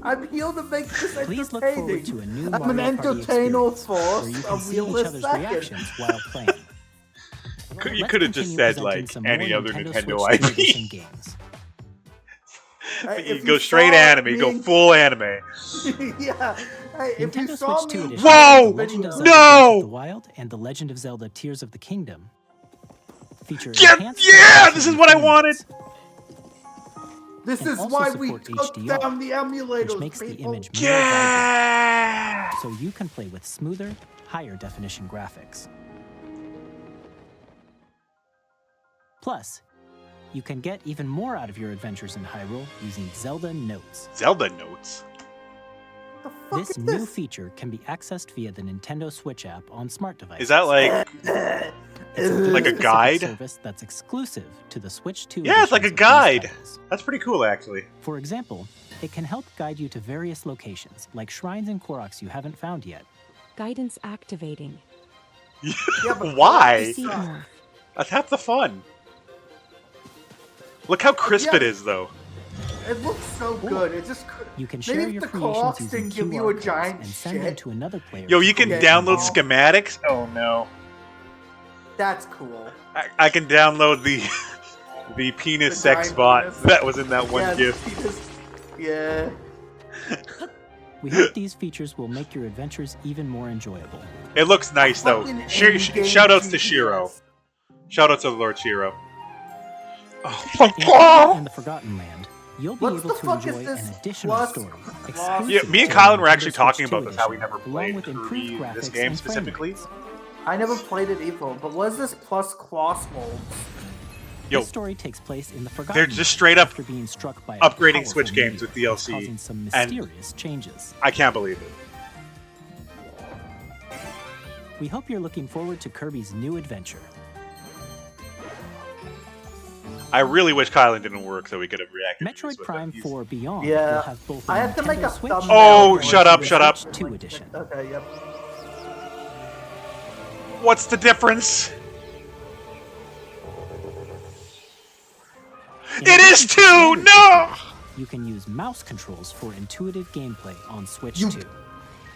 I'm here to make this Please look forward entertaining. to a new I'm an Mario Party entertainer experience first, where you a can see each realist other's second. reactions while playing. You Let's could have just continue said presenting like some any more other Nintendo Nintendo Switch 2 Edition IP. games. Hey, You go straight anime, go full anime. Yeah. Hey, if you Nintendo saw Switch 2 me Edition Whoa! The Legend of Zelda No! Breath of the Wild and The Legend of Zelda Tears of the Kingdom feature Yeah, enhanced yeah, resolution this is and what I frame wanted. rates, This and is also why we support took HDR, down the emulators, which makes the people. image more vibrant, Yeah! so you can play with smoother, higher definition graphics. Plus, you can get even more out of your adventures in Hyrule using Zelda Notes. Zelda notes. The fuck This is new this? feature can be accessed via the Nintendo Switch app on smart devices. Is that like It's like a specific guide? service that's exclusive to the Switch 2 Yeah, it's like a editions of these guide. titles. That's pretty cool actually. For example, it can help guide you to various locations, like shrines and Koroks you haven't found yet. Guidance activating. Yeah, but Why? Proceed north. That's half the fun. Look how crisp Yeah. it is though. It looks so good. It just You can maybe share if your the creations co-ops using didn't give you QR a codes giant and send them shit. to another player. Yo, to you can Yeah. download Oh. schematics? Oh no. That's cool. I can download the the penis The sex giant bot penis. that was in that one Yeah, gift. because- yeah. We hope these features will make your adventures even more enjoyable. It looks nice though. Fucking in-game Shoutouts to GPS. Shiro. Shoutouts to Lord Shiro. Oh my In god! in the Forgotten Land, you'll be What able the to fuck is enjoy this an additional plus story. class? exclusive Yeah, me and to Colin the were actually Nintendo talking Switch 2 about this, how we edition, never along played with improved Kirby, graphics this game and frame specifically. rates. I never played it either, but what is this plus crossbones? Yo, This story takes place in the Forgotten they're Land just straight up after being struck by a upgrading powerful Switch games meteor, with DLC, causing some and- mysterious changes. I can't believe it. We hope you're looking forward to Kirby's new adventure. I really wish Kylan didn't work so we could have reacted. to Metroid this with Prime him. He's- 4 Beyond Yeah, will have both a I have to make Nintendo a Switch thumbnail. Oh, and shut up, Nintendo shut up. Switch 2 edition. Okay, yep. What's the difference? In It is addition to too! standard No! controls, You can use mouse controls for intuitive gameplay on Switch You- 2.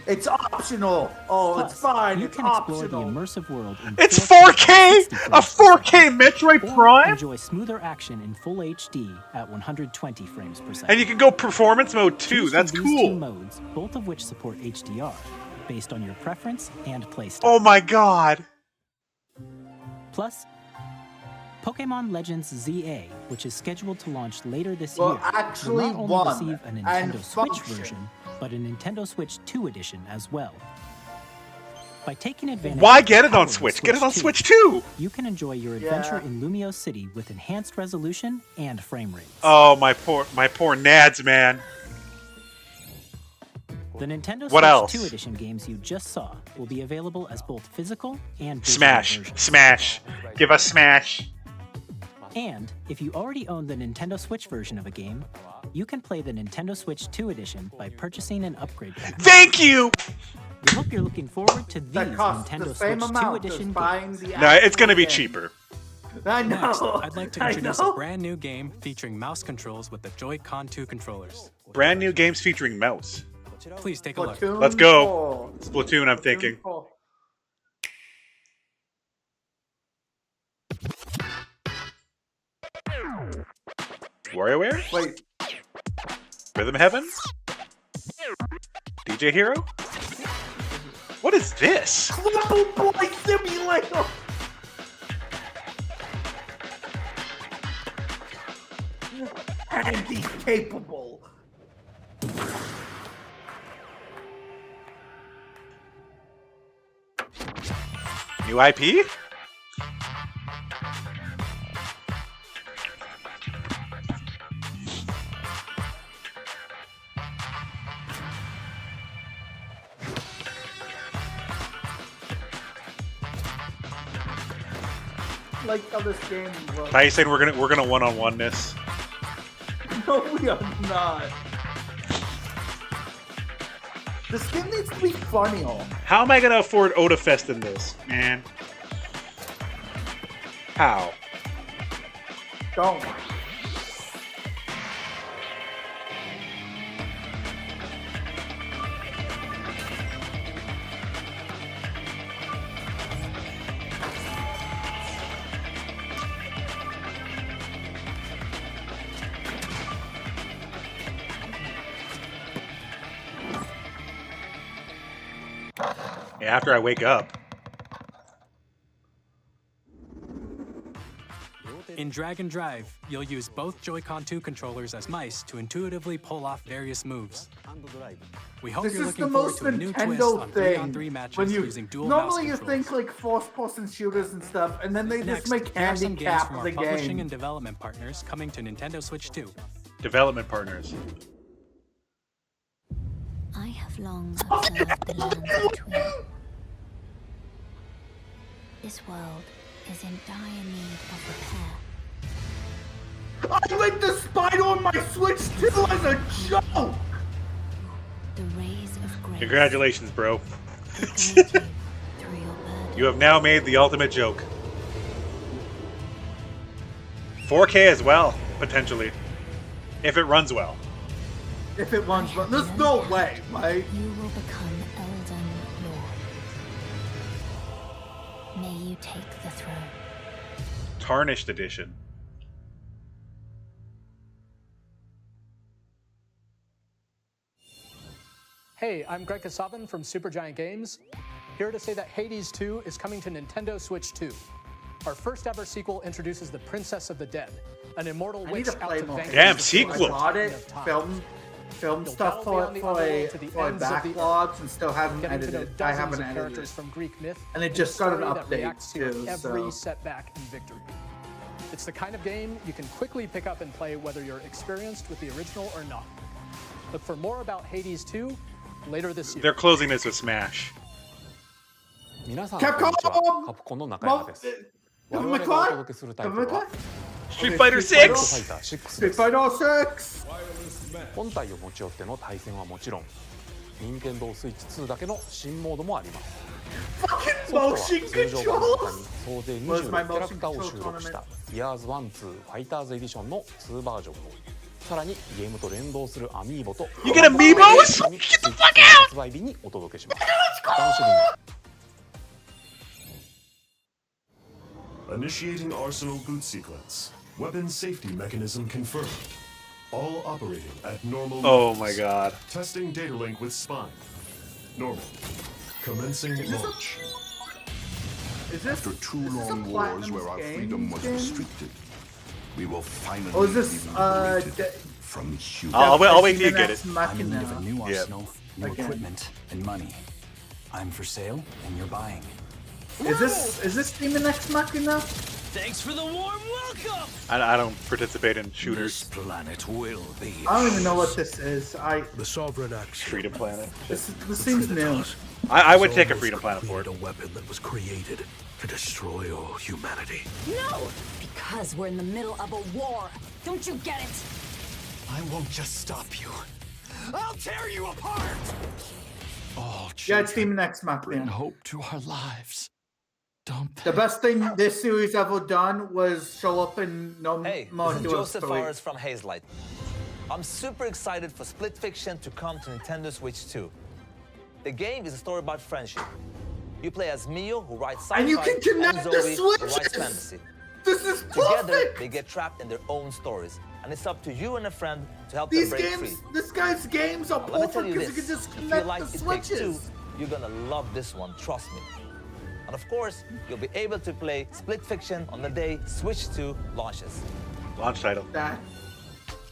It's optional. Oh, Plus, it's fine. You It's can explore optional. the immersive world in It's 4K 4K! 60 A frames per 4K second, Metroid or Prime? enjoy smoother action in full HD at 120 frames per second. And you can go performance mode too. Choose That's from these cool. two modes, both of which support HDR, based on your preference and playstyle. Oh my god. Plus, Pokemon Legends ZA, which is scheduled to launch later this Well, year, actually will not only one, receive a and Nintendo Switch function. version, but a Nintendo Switch 2 edition as well. By taking advantage Why of the get it power on of Switch? Get it on 2, Switch too! you can enjoy your adventure Yeah. in Lumio City with enhanced resolution and frame rates. Oh, my poor Nads, man. The Nintendo What Switch else? 2 Edition games you just saw will be available as both physical and digital Smash. versions. Smash. Give us Smash. And if you already own the Nintendo Switch version of a game, you can play the Nintendo Switch 2 Edition by purchasing an upgrade pack. Thank you! We hope you're looking forward to these That costs Nintendo the same Switch 2 amount Edition as buying games. the No, it's gonna be actual game. cheaper. I know. Next, I'd like to I introduce know. a brand new game featuring mouse controls with the Joy-Con 2 controllers. Brand new games featuring mouse. Please take a look. Splatoon Let's go. 4. Splatoon, I'm thinking. Splatoon 4. WarioWare? Wait, Rhythm Heaven? DJ Hero? What is this? Little Boy Simulator! Andy capable. New IP? Like how this game was. Now you saying we're gonna one-on-one this? No, we are not. This game needs to be funny. How am I gonna afford Odafest in this, man? How? Don't. Yeah, after I wake up. In Drag and Drive, you'll use both Joy-Con 2 controllers as mice to intuitively pull off various moves. We hope This you're is the looking forward most to a new twist Nintendo on thing. 3-on-3 matches When you using dual normally you mouse controls. think like first-person shooters and stuff, and then they Next, just make here are some games handicap from our the publishing game. and development partners coming to Nintendo Switch 2. Development partners. I have long observed the land between. This world is in dire need of repair. I like the spider on my Switch too as a joke. The rays of grace. Congratulations, bro. through your burden. You have now made the ultimate joke. 4K as well, potentially. If it runs well. If it runs, but there's no way, right? You will become Elden Lord. May you take the throne. Tarnished edition. Hey, I'm Greg Kasavin from Supergiant Games, here to say that Hades 2 is coming to Nintendo Switch 2. Our first ever sequel introduces the Princess of the Dead, an immortal I need witch to out play to more. vanquish Damn, the sequel. I bought it, film You'll stuff battle for beyond the for underworld to the for ends of the backlogs and still haven't getting to know edited. I dozens haven't of edited characters it. from Greek myth, And it in just a got an story that update, reacts to too, every so- setback and victory. It's the kind of game you can quickly pick up and play whether you're experienced with the original or not. Look for more about Hades 2 later this year. They're closing this with Smash. Capcom! Street Fighter 6! Street Fighter 6! 本体を持ち寄っての対戦はもちろん、任天堂スイッチ2だけの新モードもあります。ソフトは通常版の他に総勢26キャラクターを収録した「Years 1-2 ファイターズエディション」の2バージョンを、さらにゲームと連動するアミーボと You get amiibos? Get the fuck out! 発売日にお届けします。お楽しみに。Initiating Arsenal boot sequence. Weapon safety mechanism confirmed. All operating at normal Oh levels. my god. Testing data link with spine. Normal. Commencing launch. After two long wars where our freedom was restricted, we will finally Oh, is this, be liberated from human. I'll wait till you get it. I'm in need of a new Yeah. arsenal, new Okay. equipment, and money. I'm for sale, and you're buying. Is this Demon Ex Machina? Thanks for the warm welcome. I don't participate in shooters. This planet will be. I don't even know what this is. The sovereign action. Freedom Planet. This seems new. I would take a Freedom Planet for it. A weapon that was created to destroy all humanity. No! Because we're in the middle of a war. Don't you get it? I won't just stop you. I'll tear you apart. All Yeah, it's Team Next Month. bring hope to our lives. The best thing this series ever done was show up in No Hey, More this is Duels Joseph 3. Fares from Hazelight. I'm super excited for Split Fiction to come to Nintendo Switch 2. The game is a story about friendship. You play as Mio, who writes sci-fi, And you can connect and the Zoe, who writes switches! fantasy. This is Together, perfect! they get trapped in their own stories, and it's up to you and a friend to help These them break games, free. this guy's games are Let me tell perfect you because you this, can just if you connect like the It Takes Two, switches. you're gonna love this one, trust me. And of course, you'll be able to play Split Fiction on the day Switch 2 launches. Launch title.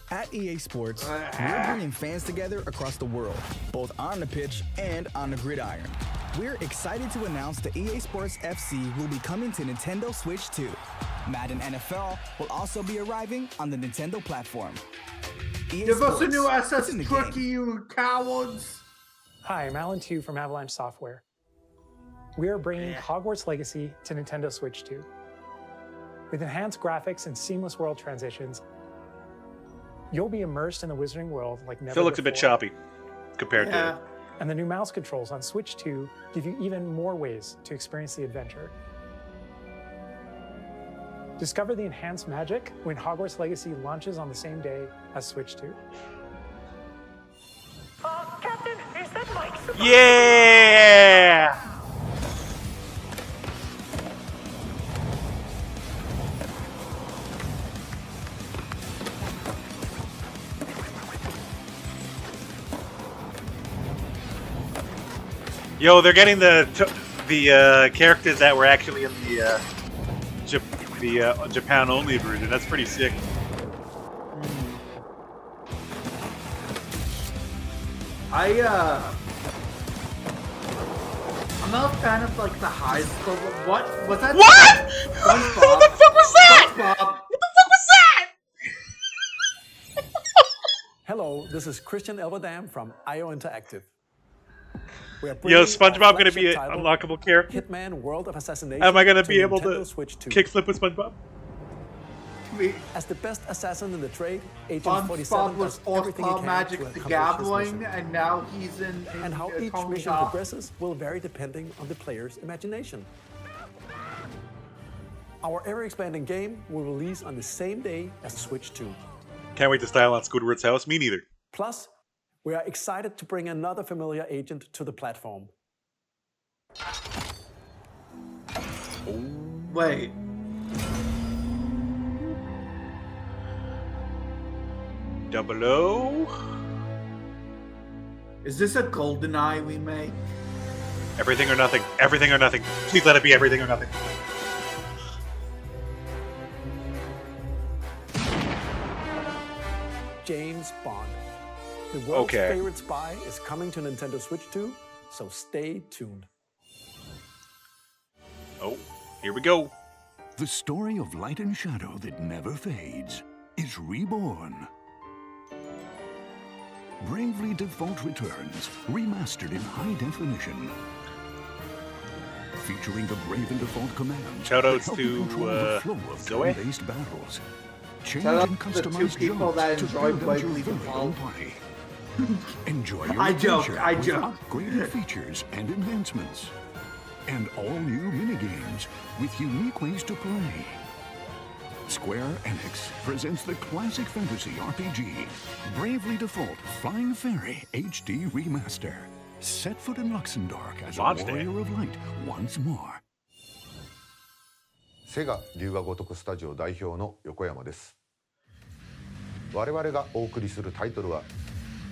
At EA Sports, we're bringing fans together across the world, both on the pitch and on the gridiron. We're excited to announce that EA Sports FC will be coming to Nintendo Switch 2. Madden NFL will also be arriving on the Nintendo platform. EA Give us a new Sports, SS in the Tricky, game. you cowards! Hi, I'm Alan Tu from Avalanche Software. We are bringing Hogwarts Legacy to Nintendo Switch 2. With enhanced graphics and seamless world transitions, you'll be immersed in the Wizarding world like never Still looks a bit before. choppy compared to. And the new mouse controls on Switch 2 give you even more ways to experience the adventure. Discover the enhanced magic when Hogwarts Legacy launches on the same day as Switch 2. Captain, is that Mike? Yeah! Yo, they're getting the characters that were actually in the Japan only version. That's pretty sick. I'm not a fan of like the high school. What was that? What? SpongeBob. What the fuck was that? SpongeBob. What the fuck was that? Hello, this is Christian Elverdam from IO Interactive. We are Yo, bringing SpongeBob our gonna be an flagship title, unlockable character? Hitman World of Assassination. Am I gonna be able Nintendo to Switch 2. kickflip with SpongeBob? As the best assassin in the trade, Agent SpongeBob 47 was does forced everything he Cloud can Magic to the accomplish his Gathering, mission. and now he's in And how each Tony mission Hawk. progresses will vary depending on the player's imagination. Our ever-expanding game will release on the same day as Switch 2. Can't wait to style on Squidward's house. Me neither. Plus, we are excited to bring another familiar agent to the platform. Wait. Double O. Is this a GoldenEye remake? Everything or nothing. Everything or nothing. Please let it be everything or nothing. James Bond. The world's Okay. favorite spy is coming to Nintendo Switch 2, so stay tuned. Oh, here we go. The story of light and shadow that never fades is reborn. Bravely Default returns, remastered in high definition. Featuring the Brave and Default commands Shoutouts that help you to, control the flow of Zoe. turn-based battles. Change Shout out and to the two customize people that jobs to enjoy build out your Bravely very own Default. party. Enjoy your I joke, adventure I with joke. upgraded features and enhancements. And all new minigames with unique ways to play. Square Enix presents the classic fantasy RPG, Bravely Default Flying Fairy HD Remaster. Set foot in Luxembourg as a Launch day. warrior of light once more. セガ龍が如くスタジオ代表の横山です。我々がお送りするタイトルは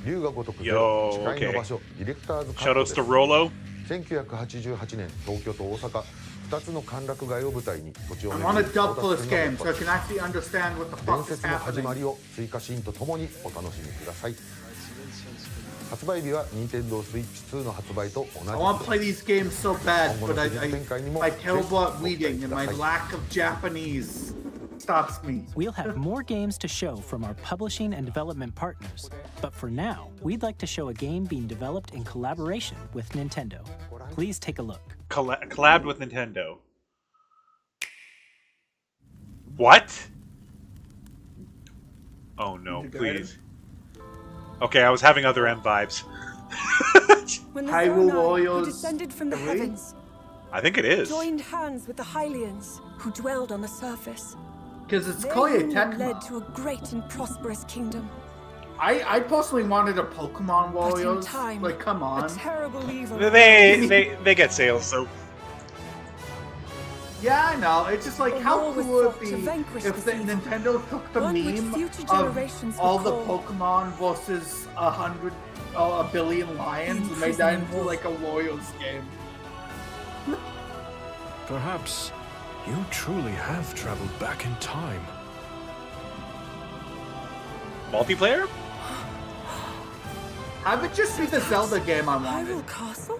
龍が如くゼロ Yo, 誓いの場所ディレクターズカット Shoutouts です to Rolo. 1988年東京と大阪2つの歓楽街を舞台に土地を I 巡 want る to dub for this 争奪 game 戦 so が I can actually understand what the 伝 fuck is 説の始 happening. まりを追加シーンとともにお楽しみください。発売日は Nintendo Switch 2の発売と同じ I want to play these games so bad, but my terrible at reading and my lack of Japanese stops me. We'll have more games to show from our publishing and development partners, but for now, we'd like to show a game being developed in collaboration with Nintendo. Please take a look. Collabed with Nintendo. What? Oh no, please. Okay, I was having other M vibes. When the Hyrule Zonai, Warriors who descended from the 3? heavens, I think it is. joined hands with the Hylians, who dwelled on the surface. Because it's Their Koei union Tecmo. led to a great and prosperous kingdom. I personally wanted a Pokemon Warriors. time, Like, come on. A terrible evil. They get sales, so Yeah, I know. It's just like, A how war was cool would it fought be to vanquish if this the evil. Nintendo took the One which meme future of generations all the recall. Pokemon versus 1 billion lions and made that into like a Warriors game. Perhaps you truly have traveled back in time. multiplayer? Have it just be the Zelda game I wanted. Hyrule Castle?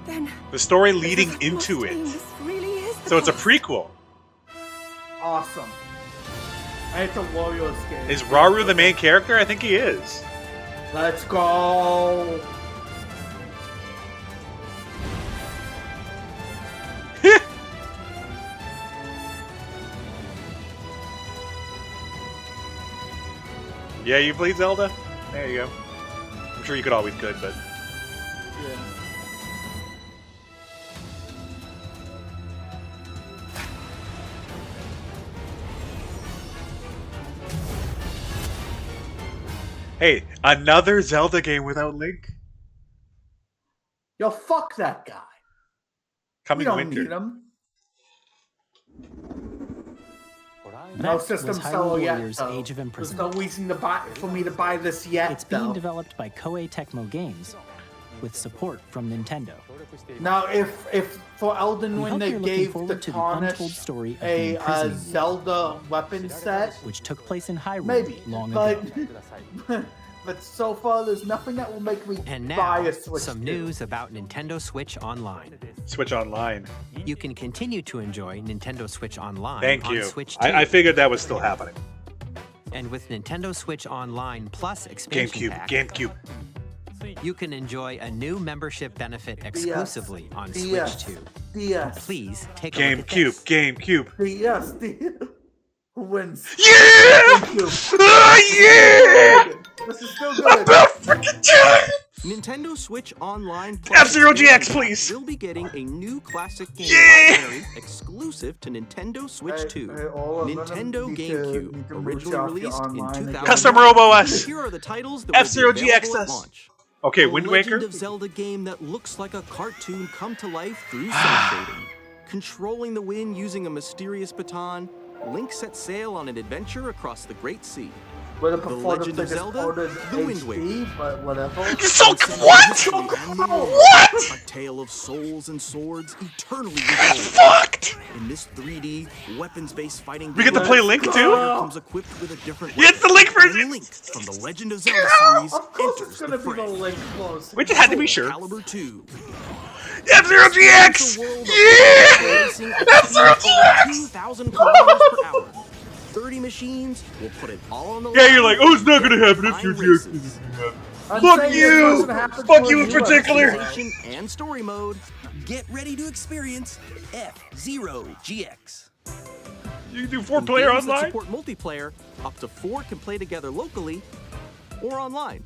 Then The story leading into it. this really is the So it's a past. prequel. Awesome. And it's a Warriors game. Is Rauru the main character? I think he is. Let's go. Yeah, you played Zelda? There you go. I'm sure you always could, but hey, another Zelda game without Link? Yo, fuck that guy. Coming we don't winter. need him. That No was system Hyrule seller yet. Warriors Though. Age of There's Imprisonment. no reason to buy for me to buy this yet. It's being though. developed by Koei Tecmo Games with support from Nintendo. Now, if for Elden We Ring hope they you're looking gave the forward to the untold Tarnish story of the a imprisoning Zelda weapon set, which took place in Hyrule maybe, long but ago. but so far there's nothing that will make me And buy now, a Switch. some 2. news about Nintendo Switch Online. Switch Online. You can continue to enjoy Nintendo Switch Online Thank on you. Switch 2. I figured that was still happening. And with Nintendo Switch Online Plus expansion GameCube. pack, GameCube. you can enjoy a new membership benefit exclusively on DS. Switch 2. DS. Please take a look at GameCube. GameCube. DS. Who wins? Yeah! Yeah! This is still good. About freaking time! Nintendo Switch Online Plus F-Zero GX, expansion please. will be getting a new classic game Yeah! library exclusive to Nintendo Switch 2. all of them Nintendo need to GameCube, merge originally off the released in online again. 2000. Custom RoboS. Here are the titles that will F-Zero be available GX. at launch. Okay, A Wind Legend Waker. of Zelda game that looks like a cartoon come to life through cel shading. Controlling the wind using a mysterious baton, Link sets sail on an adventure across the Great Sea. With a The performance Legend they of just Zelda, ordered The Wind Waker. HD, but whatever. So what? What? A tale of souls and swords eternally That's retold. fucked. In this 3D, weapons-based fighting We get to game, play Link the too? player comes equipped with a different Yeah, it's the Link weapon. version. And Link from the Legend of Zelda series Of course enters it's gonna the be the fray. Link close. We just had to be Soul sure. Calibur 2. F-Zero GX. The world of Yeah! racing at F-Zero speeds over GX. 2,000 kilometers per hour. 30 machines will put it all on the Yeah, line. you're like, oh, it's not gonna happen. F-Zero GX Races. isn't gonna happen. I'm Fuck saying you! this doesn't happen Fuck to you a in new particular! Customization and story mode. Get ready to experience F-Zero GX. You can do 4-player Games that online? support multiplayer. Up to 4 can play together locally or online.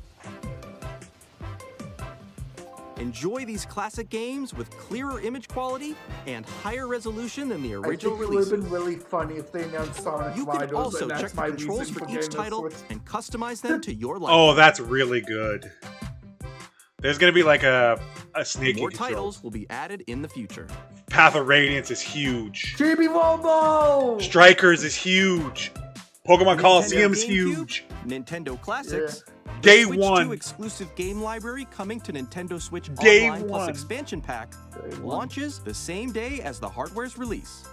Enjoy these classic games with clearer image quality and higher resolution than the I original think it would have releases. been really funny if they announced Sonic You can Riders, also and check that's the my controls reason for getting each the title Switch. and customize them to your liking. Oh, that's really good. There's gonna be like a sneaky More control. titles will be added in the future. Path of Radiance is huge. Chibi Robo! Strikers is huge. Pokemon Nintendo Coliseum is GameCube, huge. Nintendo Classics. Day the Switch one. 2 exclusive game library coming to Nintendo Switch Day Online Plus one. expansion pack launches the same day as the hardware's release.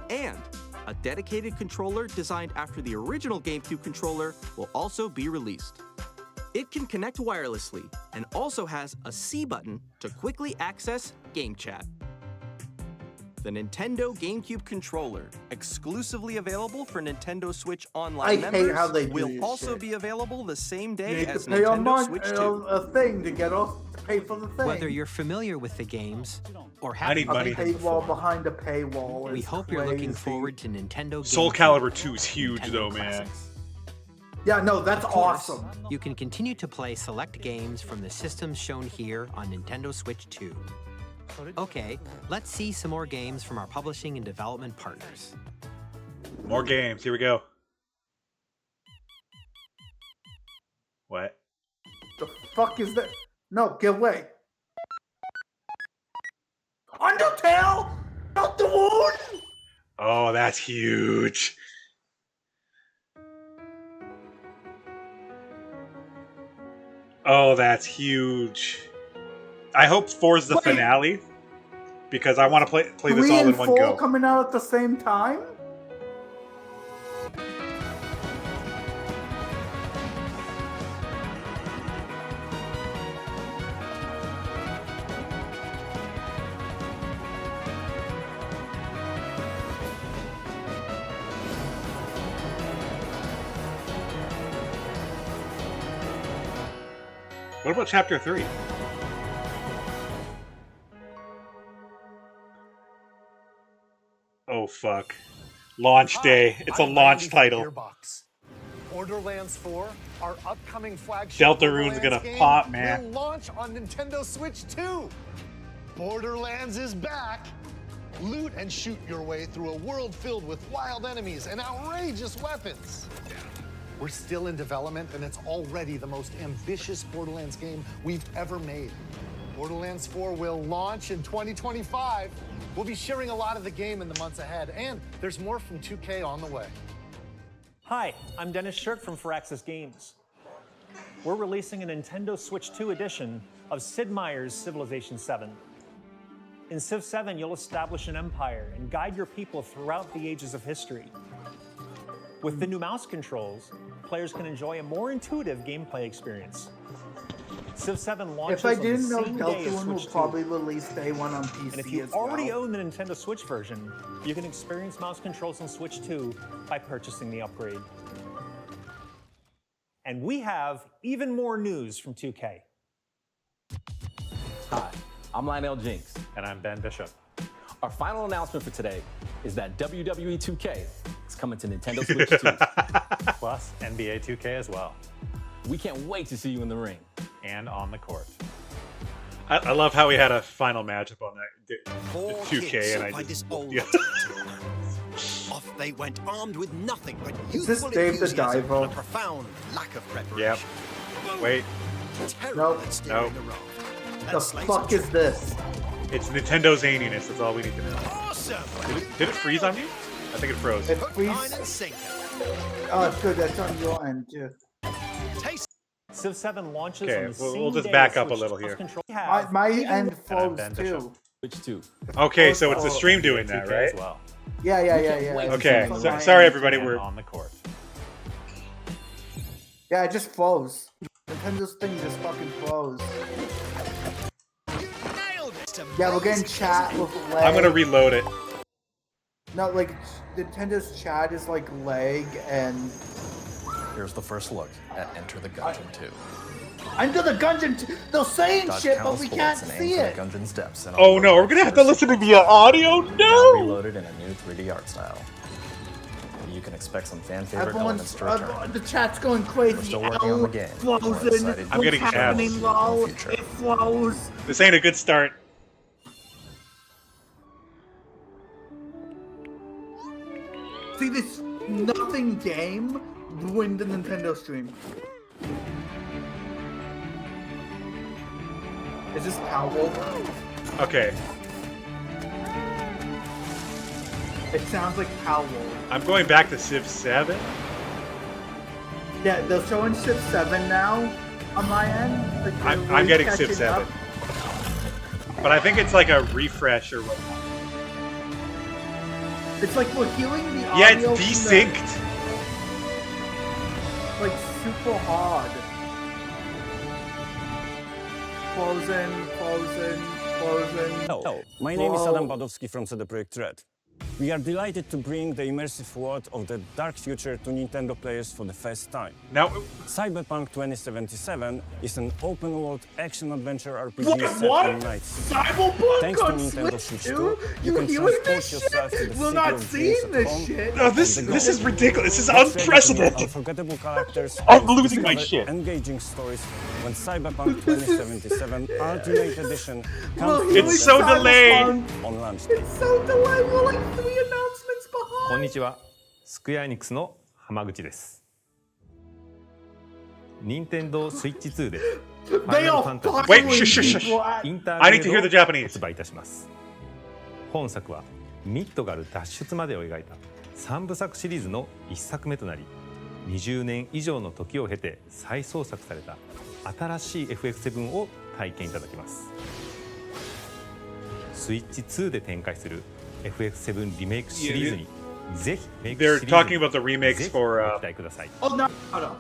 And a dedicated controller designed after the original GameCube controller will also be released. It can connect wirelessly and also has a C button to quickly access Game Chat. The Nintendo GameCube controller, exclusively available for Nintendo Switch Online members, will also be available the same day as Nintendo Switch 2. A thing to get off, pay for the thing. Whether you're familiar with the games or I need money. A paywall behind a paywall. We hope you're looking forward to Nintendo. Soul Calibur 2 is huge, though, man. Yeah, no, that's awesome. You can continue to play select games from the systems shown here on Nintendo Switch 2. Okay, let's see some more games from our publishing and development partners. More games. Here we go. What? The fuck is that? No, get away. Undertale? Not the wound? Oh, that's huge. Oh, that's huge. I hope 4 is the finale, because I want to play this all in one go. 3 and 4 coming out at the same time? What about Chapter 3? Oh, fuck. Launch day. It's a launch title. Gearbox. Borderlands 4, our upcoming flagship Deltarune's gonna pop, man. will launch on Nintendo Switch 2. Borderlands is back. Loot and shoot your way through a world filled with wild enemies and outrageous weapons. We're still in development, and it's already the most ambitious Borderlands game we've ever made. Borderlands 4 will launch in 2025. We'll be sharing a lot of the game in the months ahead, and there's more from 2K on the way. Hi, I'm Dennis Shirk from Firaxis Games. We're releasing a Nintendo Switch 2 edition of Sid Meier's Civilization 7. In Civ 7, you'll establish an empire and guide your people throughout the ages of history. With the new mouse controls, players can enjoy a more intuitive gameplay experience. Civ 7 launches If I didn't know on the same day as Delta 1 will Switch 2. probably release day 1 on PC And if you as already well. own the Nintendo Switch version, you can experience mouse controls on Switch 2 by purchasing the upgrade. And we have even more news from 2K. Hi, I'm Lionel Jinks. And I'm Ben Bishop. Our final announcement for today is that WWE 2K is coming to Nintendo Switch 2. Plus NBA 2K as well. We can't wait to see you in the ring. And on the court. I love how we had a final matchup on that 2K, and I by this just old yeah. Off they went armed with nothing but Is this youthful Dave the enthusiasm Diver? and a profound lack of preparation. Yep. Wait. Nope. Nope. The fuck is this? It's Nintendo zaniness. That's all we need to know. Awesome. Did it freeze on you? I think it froze. It freezes. Oh, good. That's on your end too. Civ 7 launches Okay, on the we'll same just day back as up a Switch little 2 here. control. My end froze Ben too. Switch 2. Okay, so it's the stream doing that, 2K right? as well. Yeah. Okay, so, sorry everybody. And We're on the court. Yeah, it just froze. Nintendo's thing just fucking froze. Yeah, we're getting chat with lag. I'm gonna reload it. No, like Nintendo's chat is like lag and. Here's the first look at Enter the Gungeon 2. Enter the Gungeon. They're saying Dodge shit, but countless we bullets can't and see aim for it. the Gungeon's depths and Oh no, we're gonna have to listen to the audio. now No. reloaded in a new 3D art style. You can expect some fan favorite elements Everyone's to return. the chat's going crazy. We're still working on the game. We're Frozen. excited I'm getting What's tabs. happening, lol? It froze. This ain't a good start. See, this nothing game ruined the Nintendo stream. Is this Powell? Okay, It sounds like Powell. I'm going back to Civ 7. Yeah, they're showing Civ 7 now on my end. Like, I'm getting Civ catching 7. up. But I think it's like a refresh or whatnot. It's like we're hearing the audio. Yeah, it's from desynced. like super hard. closing. Hello, my name is Adam Badowski from CD Projekt Red. We are delighted to bring the immersive world of the dark future to Nintendo players for the first time. Now, Cyberpunk 2077 is an open-world action-adventure RPG set in nights. Cyberpunk Thanks to on Nintendo Switch Switch 2, 2? you can hearing transport this yourself shit? to the We're city not of seeing dreams at this home. shit. No, this is ridiculous. This is Get ready to meet unprecedented. unforgettable characters I'm and losing my discover shit. Engaging stories when Cyberpunk 2077 Ultimate Edition Well, comes It's so delayed. on launch day. It's so delayed. We're like 3 announcements こん behind. にちは、スクエアエニックスの浜口です。任天堂スイッチ2で They are Wait, shush. インター I グ need レ to hear ー the ドを Japanese. 発売いたします。本作はミッドガル脱出までを描いた3部作シリーズの1作目となり、20年以上の時を経て再創作された新しい FF7 を体験いただきます。スイッチ2で展開する FF7 リメイクシリーズにぜひメイクシリ They're ーズ talking に about the remakes ぜひ for ご期待ください。 Oh, now it caught up.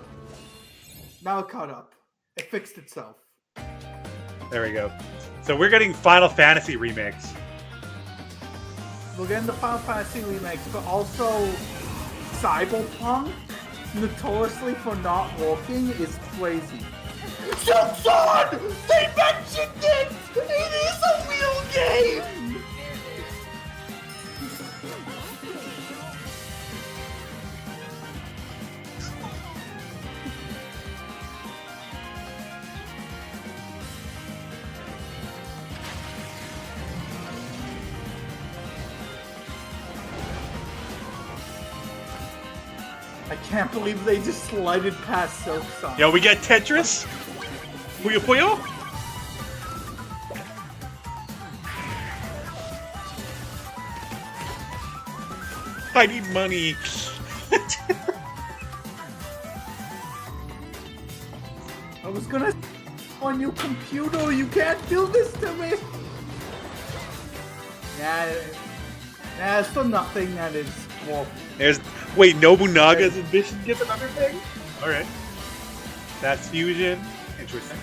Now it caught up. It fixed itself. There we go. So we're getting Final Fantasy remakes. We're getting the Final Fantasy remakes, but also Cyberpunk, notoriously for not working, is crazy. Son! They mentioned it! It is a real game! I can't believe they just slided past Silk Sonic. Yo, we get Tetris. Puyo Puyo. I need money. I was gonna on your computer. You can't do this to me. Yeah, it's for nothing. That is well. Wait, Nobunaga's ambition gets another thing? Alright. That's fusion. Interesting.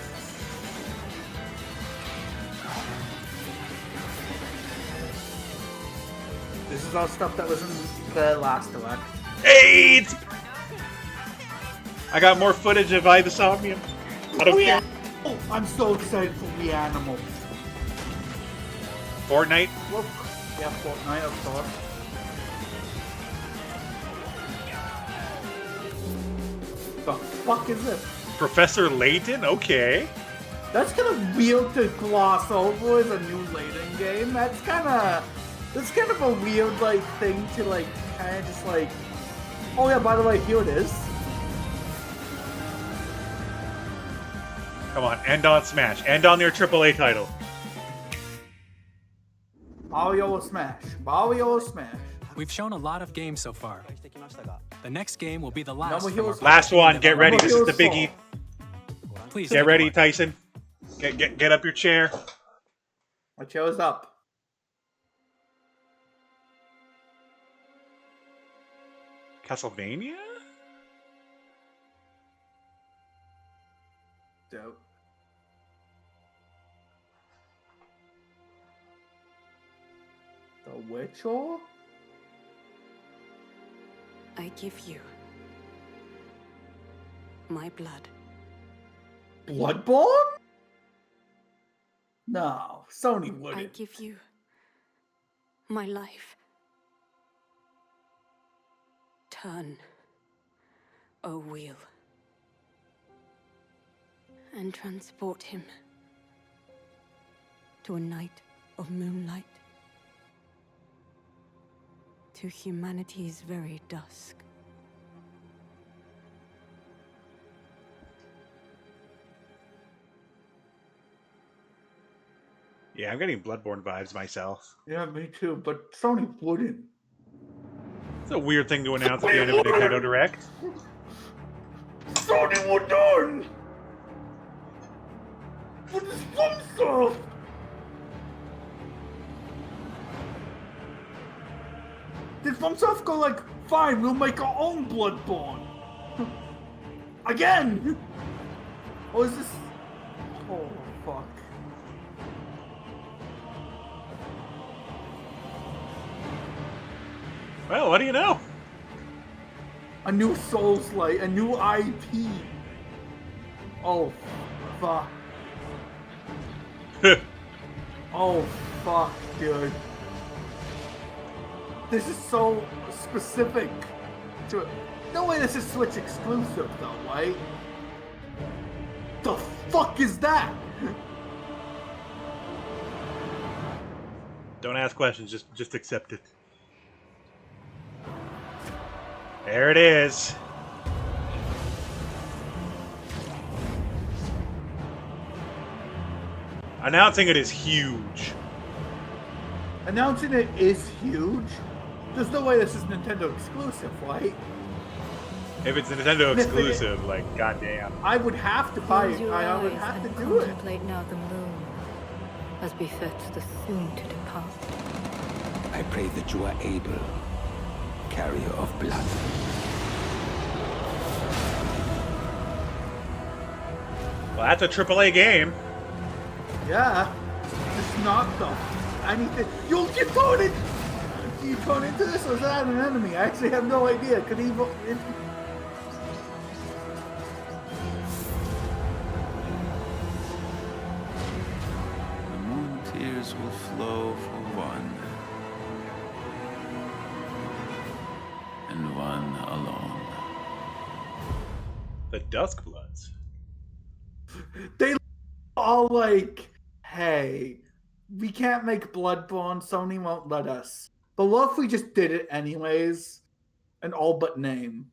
This is all stuff that was in the last direct. Hey! I got more footage of Eye the Somnium. I don't care. Oh, I'm so excited for Reanimal. Fortnite? Well, yeah, Fortnite, of course. The fuck is this? Professor Layton? Okay. That's kind of weird to gloss over as a new Layton game. That's kind of a weird like thing to like kind of just like. Oh yeah, by the way, here it is. Come on, end on Smash. End on your AAA title. Mario Smash. Mario Smash. We've shown a lot of games so far. The next game will be the last. Last one. Get ready. This is the biggie. Please get ready, Tyson. Get up your chair. My chair is up. Castlevania? Dope. The Witcher? I give you my blood. Bloodborne? No, Sony wouldn't. I give you my life. Turn a wheel and transport him to a night of moonlight, to humanity's very dusk. Yeah, I'm getting Bloodborne vibes myself. Yeah, me too, but Sony wouldn't. It's a weird thing to announce at the end of a Nintendo Direct. Sony wouldn't! What is fun stuff? Did FromSoft go like, fine, we'll make our own Bloodborne? Again? Or is this... Oh, fuck. Well, what do you know? A new Souls-like, a new IP. Oh, fuck. Oh, fuck, dude. This is so specific to it. No way this is Switch exclusive, though, right? The fuck is that? Don't ask questions, just accept it. There it is. Announcing it is huge. Announcing it is huge. There's no way this is Nintendo exclusive, right? If it's Nintendo exclusive, like goddamn. I would have to buy it. I would have to do it. Contemplate now the moon, as befits the soon to depart. I pray that you are able, carrier of blood. Well, that's a AAA game. Yeah. It's not though. Anything. You going in. You going into this, or is that an enemy? I actually have no idea. Could he? The moon tears will flow for one, and one alone. The Duskbloods. They all like, hey, we can't make Bloodborne. Sony won't let us. But what if we just did it anyways, and all but name?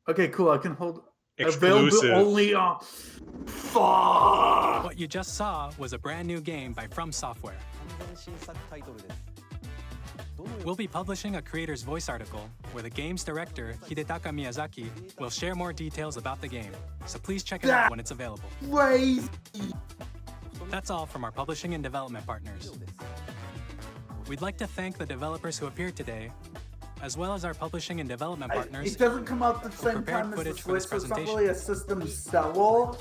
Okay, cool. I can hold. Exclusive. Available only on. Fuck. What you just saw was a brand new game by From Software. We'll be publishing a creator's voice article where the game's director, Hidetaka Miyazaki, will share more details about the game, so please check it out when it's available. Crazy. That's all from our publishing and development partners. We'd like to thank the developers who appeared today, as well as our publishing and development partners. It doesn't come out the same time as the Switch, so it's not really a system seller,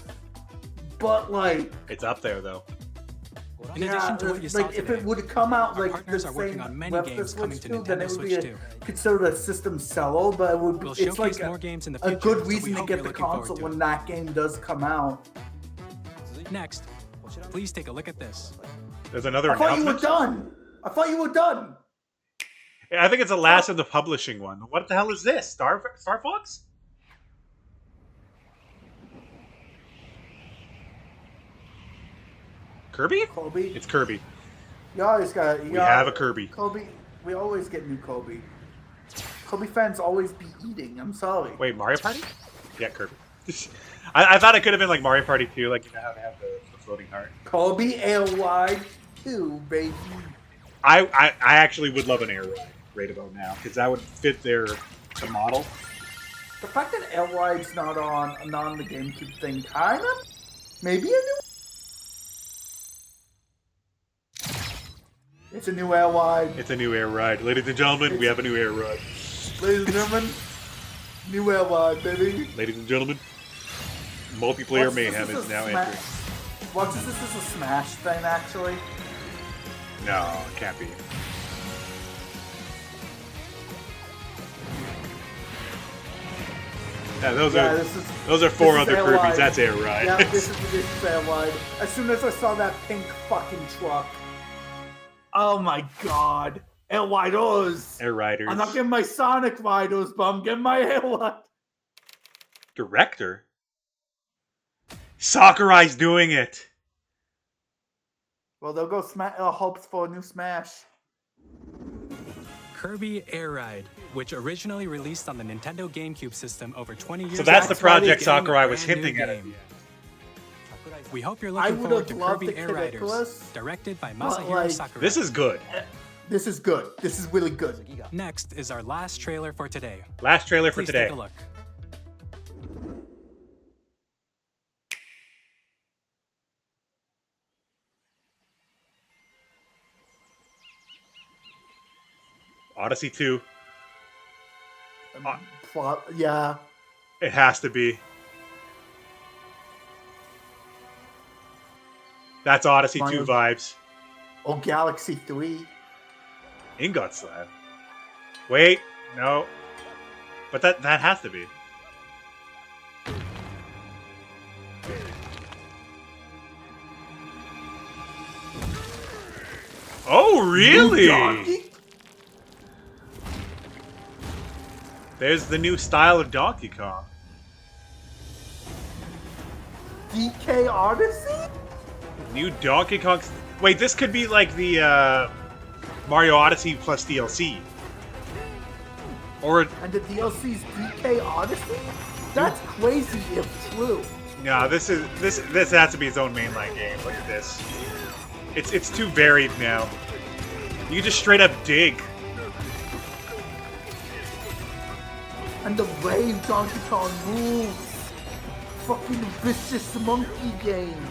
but like... It's up there, though. In addition to what you saw like if it would have come out like the partners are working same on many with the games coming Switch to 2, then Nintendo it would Switch be 2. considered a system seller, but it would, We'll it's like showcase more games in the a future, good so we reason to hope get you're the looking forward console to when it. that game does come out. Next, please take a look at this. There's another I thought you were announcement. done. I thought you were done. I think it's the last of the publishing one. What the hell is this? Star Fox? Kirby? Kobe. It's Kirby. You always got. We have a Kirby. Kobe. We always get new Kobe. Kobe fans always be eating. I'm sorry. Wait, Mario Party? Yeah, Kirby. I thought it could have been like Mario Party 2, like you know how they have the floating heart. Kobe Airwide 2, baby. I actually would love an air ride right about now because that would fit the model. The fact that Airwide's not on the GameCube thing, kinda, maybe a new. It's a new Airwide. It's a new air ride, ladies and gentlemen. We have a new air ride. Ladies and gentlemen, new Airwide, baby. Ladies and gentlemen, multiplayer mayhem is now entering. What's this? This is a Smash thing, actually. No, it can't be. Yeah, those are four other Kirby's. That's air ride. Yeah, this is Airwide. As soon as I saw that pink fucking truck, oh my god, Airwiders! Air riders. I'm not getting my Sonic Riders, but I'm getting my Airwide. Director? Sakurai's doing it. Well, they'll go hopes for a new Smash. Kirby Air Ride, which originally released on the Nintendo GameCube system over 20 years ago. So that's the project Sakurai was hinting at. We hope you're looking forward to Kirby Air Riders, directed by Masahiro Sakurai. This is good. This is good. This is really good. Next is our last trailer for today. Last trailer for Please today. Take a look. Odyssey 2. Yeah. It has to be. That's Odyssey Mario- 2 vibes. Oh, Galaxy 3. Ingot Slab. Wait, no. But that has to be. Oh, really? There's the new style of Donkey Kong. DK Odyssey? New Donkey Kong. Wait, this could be like the Mario Odyssey plus DLC. Or And the DLC's DK Odyssey? That's crazy if true. no, this has to be its own mainline game. Look at this. It's too varied now. You can just straight up dig. And the way Donkey Kong moves. Fucking vicious monkey game.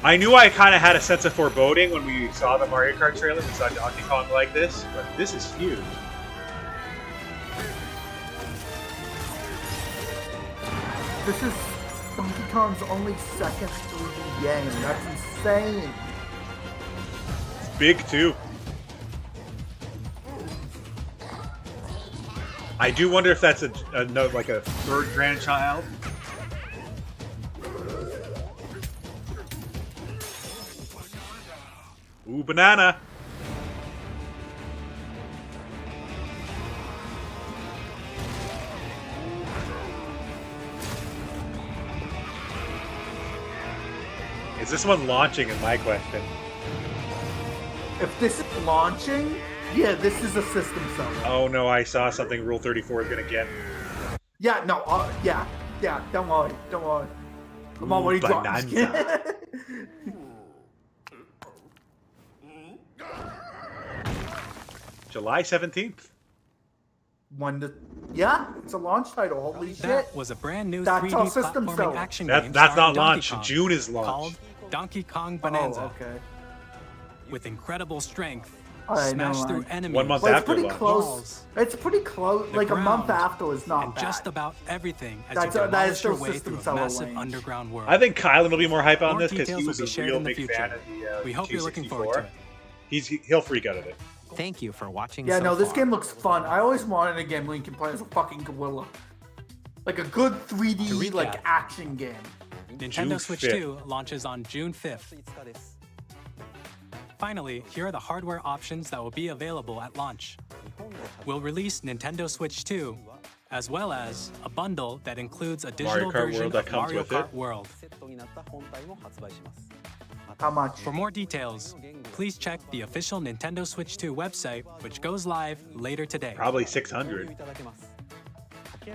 I knew I kind of had a sense of foreboding when we saw the Mario Kart trailer. We saw Donkey Kong like this, but this is huge. This is Donkey Kong's only second 3D game. That's insane. It's big too. I do wonder if that's like a third grandchild. Ooh, banana. Is this one launching is my question. If this is launching, yeah, this is a system seller. Oh no, I saw something Rule 34 is gonna get. Yeah, no, yeah, don't worry. I'm already drunk. July 17th. Yeah, it's a launch title. Holy shit. That was a brand new That's 3D our system platforming seller. action That's game not starring launch. Donkey Kong, June is launch. called Donkey Kong Bonanza. Oh, okay. With incredible strength, I smash know, through right? enemies. 1 month Well, it's after pretty launch. close. It's pretty close. The Like a month ground, after is not and bad. just about everything as That you is demolish still your way system through a seller massive range. underground world. I think Kylan will be more hype on More this because details he will was be a shared real in the big fan future. of the We hope you're looking 264. forward to it. He'll freak out of it. Thank you for watching. Yeah, so no, this far. game looks fun. I always wanted a game where you can play as a fucking gorilla. Like a good 3D, To recap, like, action game. Nintendo June Switch 5th. 2 launches on June 5th. Finally, here are the hardware options that will be available at launch. We'll release Nintendo Switch 2, as well as a bundle that includes a digital Mario Kart version World that of comes Mario with Kart it. World. How much? For more details, please check the official Nintendo Switch 2 website, which goes live later today. Probably 600.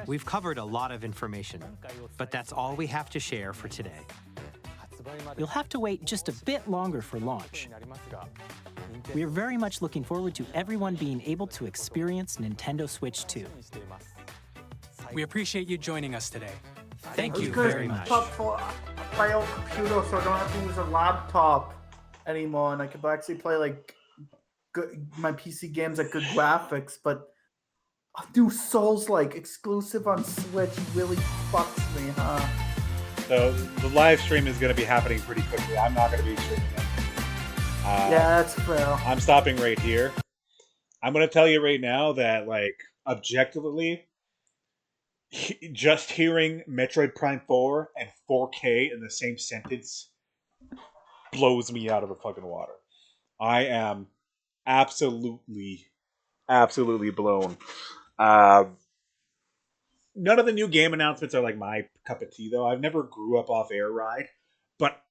We've covered a lot of information, but that's all we have to share for today. You'll have to wait just a bit longer for launch. We are very much looking forward to everyone being able to experience Nintendo Switch 2. We appreciate you joining us today. Thank I was you gonna very much. top for my old computer, so I don't have to use a laptop anymore, and I can actually play like my PC games at good graphics. But do Souls like exclusive on Switch really fucks me, huh? So the live stream is going to be happening pretty quickly. I'm not going to be streaming it. Yeah, that's fair. I'm stopping right here. I'm going to tell you right now that, like, objectively, just hearing Metroid Prime 4 and 4K in the same sentence blows me out of the fucking water. I am absolutely blown. None of the new game announcements are like my cup of tea, though. I've never grew up off Air Ride, but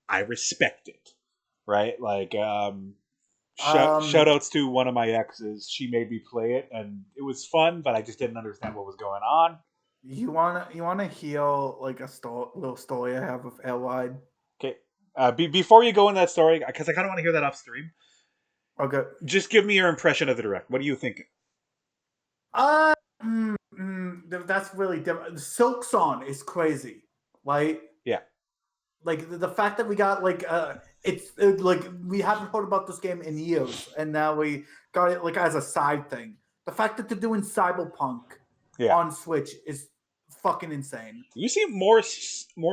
I respect it, right? Like, shout outs to one of my exes. She made me play it, and it was fun, but I just didn't understand what was going on. You wanna hear like a little story I have with Air Ride? Okay. Before you go in that story, because I kind of want to hear that off stream. Okay. Just give me your impression of the direct. What are you thinking? That's really different. Silk Song is crazy, right? Yeah. Like the fact that we got like like we haven't heard about this game in years, and now we got it like as a side thing. The fact that they're doing Cyberpunk on Switch is fucking insane. You seem more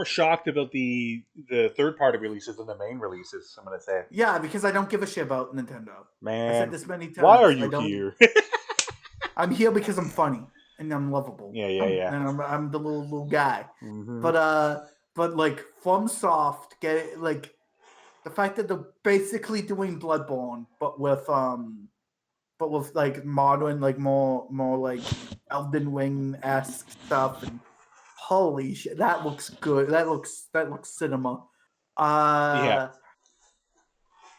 shocked about the third-party releases than the main releases, I'm gonna say. Yeah, because I don't give a shit about Nintendo. Man, I said this many times. why are you I don't, here? I'm here because I'm funny and I'm lovable. Yeah. And I'm the little guy. Mm-hmm. But like FromSoft get like the fact that they're basically doing Bloodborne, but with like modern, like more like Elden Ring-esque stuff, and holy shit, that looks good. That looks cinema. Yeah.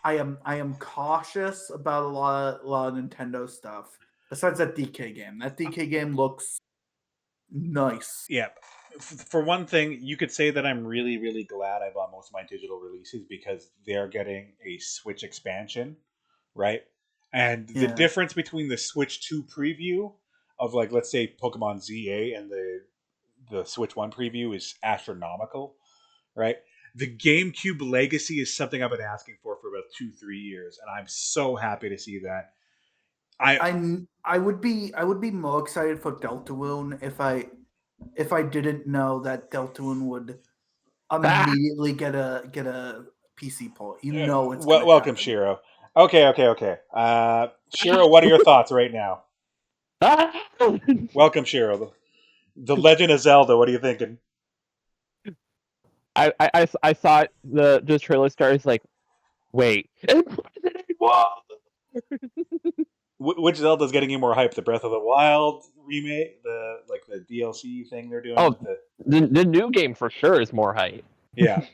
I am cautious about a lot of Nintendo stuff. Besides that DK game, looks nice. Yeah. For one thing, you could say that I'm really, really glad I bought most of my digital releases because they're getting a Switch expansion, right? And the difference between the Switch 2 preview of, like, let's say Pokemon ZA and the Switch 1 preview is astronomical, right? The GameCube Legacy is something I've been asking for about 2-3 years, and I'm so happy to see that. I would be more excited for Deltarune if I didn't know that Deltarune would immediately get a PC port. You know it's gonna welcome, happen. Shiro. Okay. Shiro, what are your thoughts right now? Welcome, Shiro. The Legend of Zelda. What are you thinking? I saw it, the trailer starts like, wait. Which Zelda's getting you more hype? The Breath of the Wild remake, the DLC thing they're doing with the new game for sure is more hype. Yeah.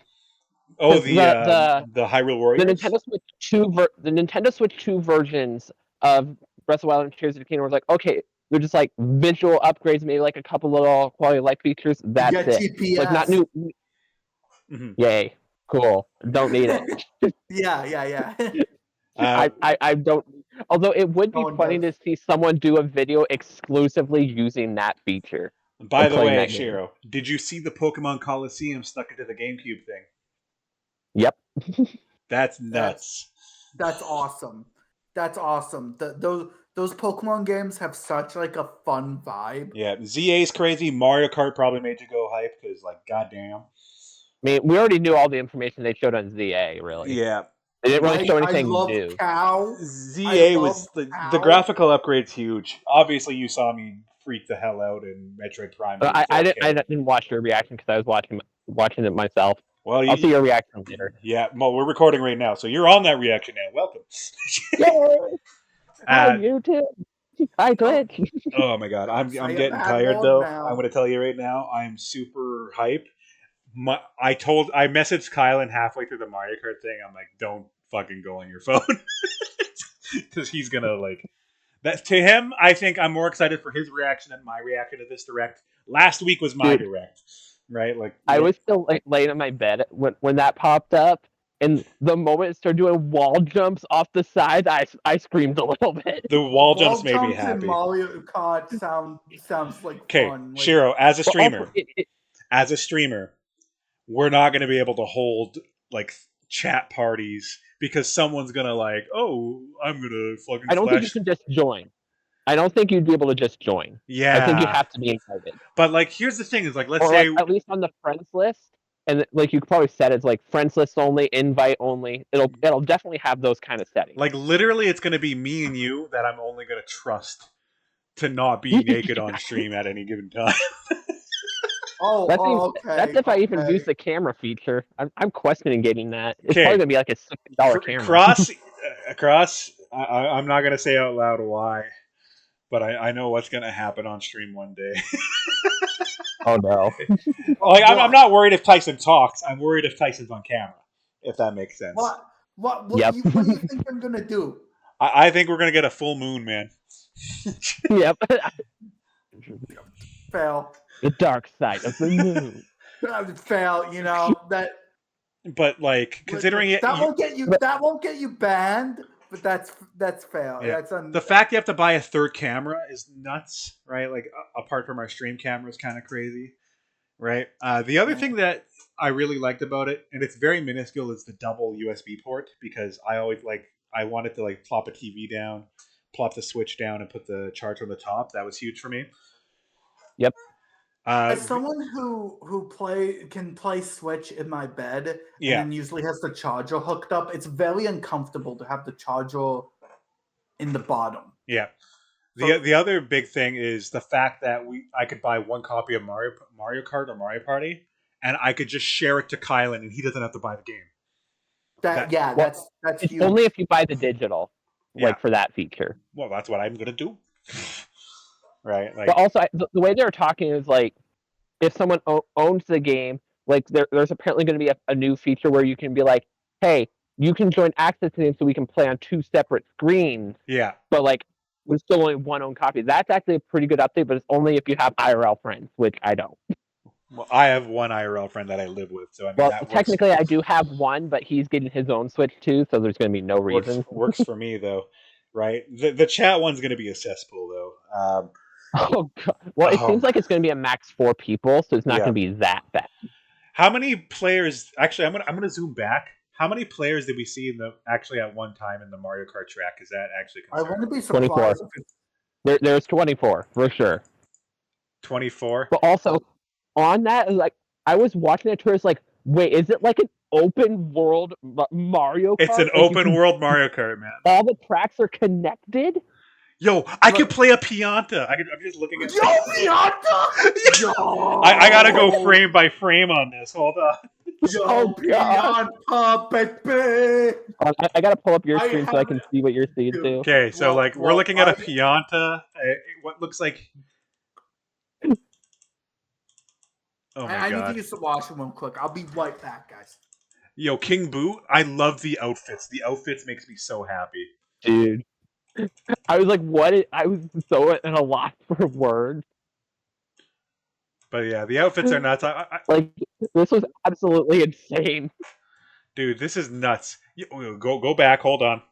Oh, the Hyrule Warriors. The Nintendo Switch 2 versions of Breath of the Wild and Tears of the Kingdom was like, okay, they're just like visual upgrades, maybe like a couple little quality of life features. That's it. GPS. Like not new. Mm-hmm. Yay, cool. Don't need it. Yeah. I don't. Although it would be funny to see someone do a video exclusively using that feature. By the way, Shiro, did you see the Pokemon Coliseum stuck into the GameCube thing? Yep. That's nuts. That's awesome. That's awesome. Those Pokemon games have such like a fun vibe. Yeah, ZA's crazy. Mario Kart probably made you go hype because, like, goddamn. I mean, we already knew all the information they showed on ZA. Really. Yeah. They didn't really show anything new. ZA was the graphical upgrade's huge. Obviously, you saw me freak the hell out in Metroid Prime. I didn't watch your reaction because I was watching it myself. Well, I'll see your reaction later. Yeah, well, we're recording right now, so you're on that reaction now. Welcome. Hi, YouTube. Hi, Glitch. Oh my god, I'm getting tired though. I'm going to tell you right now, I'm super hype. I messaged Kylan halfway through the Mario Kart thing. I'm like, don't fucking go on your phone, because he's gonna like that. To him, I think I'm more excited for his reaction than my reaction to this direct. Last week was my direct, right? Like I was still laying in my bed when that popped up, and the moment it started doing wall jumps off the sides, I screamed a little bit. The wall jumps made me happy. In Mario Kart sounds like fun. Like, Shiro, as a streamer, we're not going to be able to hold like chat parties because someone's gonna like, oh, I'm gonna fucking. I don't think you can just join. I don't think you'd be able to just join. Yeah, I think you have to be invited. But like, here's the thing: is like, let's say at least on the friends list, and like you could probably set it's like friends list only, invite only. It'll definitely have those kind of settings. Like literally, it's gonna be me and you that I'm only gonna trust to not be naked on stream at any given time. Okay. That's if I even use the camera feature. I'm questioning getting that. It's probably gonna be like a $60 camera. Cross. I'm not gonna say out loud why, but I know what's gonna happen on stream one day. Oh no! Like I'm not worried if Tyson talks. I'm worried if Tyson's on camera. If that makes sense. What do you think I'm gonna do? I think we're gonna get a full moon, man. Yep. Fail. The dark side of the moon. Fail. You know that. But like, considering that won't get you banned. But that's fail. Yeah. That's the fact you have to buy a third camera is nuts, right? Like apart from our stream camera is kind of crazy, right? The other thing that I really liked about it, and it's very minuscule, is the double USB port, because I wanted to like plop a TV down, plop the Switch down, and put the charger on the top. That was huge for me. Yep. As someone who can play Switch in my bed and then usually has the charger hooked up, it's very uncomfortable to have the charger in the bottom. Yeah. The other big thing is the fact that I could buy one copy of Mario Kart or Mario Party, and I could just share it to Kylan, and he doesn't have to buy the game. That's it's huge. only if you buy the digital, for that feature. Well, that's what I'm gonna do. Right. Like, but also, the way they were talking is like, if someone owns the game, like there's apparently going to be a new feature where you can be like, hey, you can join access to it so we can play on 2 separate screens. Yeah. But like, there's still only one owned copy. That's actually a pretty good update, but it's only if you have IRL friends, which I don't. Well, I have one IRL friend that I live with, so I mean, that technically works. I do have one, but he's getting his own Switch too, so there's going to be no reason. Works for me though, right? The chat one's going to be a cesspool though. Oh god! Well, it seems like it's going to be a max 4 people, so it's not going to be that bad. How many players? Actually, I'm gonna zoom back. How many players did we see actually at one time in the Mario Kart track? Is that actually I concerned? wouldn't be surprised. 24. There's 24 for sure. 24. But also, on that, like, I was watching that tour. It's like, wait, is it like an open world Mario Kart? It's an open world Mario Kart, man. All the tracks are connected. Yo, I could play a Pianta. I'm just looking at. Yo, Pianta! Yo! I gotta go frame by frame on this. Hold on. Yo, Pianta, baby! I gotta pull up your screen so I can see what you're seeing too. Okay, so we're looking at a Pianta. What looks like. Oh my god! I need to use the washroom real quick. I'll be right back, guys. Yo, King Boo, I love the outfits. The outfits makes me so happy, dude. I was like, what? I was so at a loss for words. But yeah, the outfits are nuts. Like, this was absolutely insane. Dude, this is nuts. Go back. Hold on.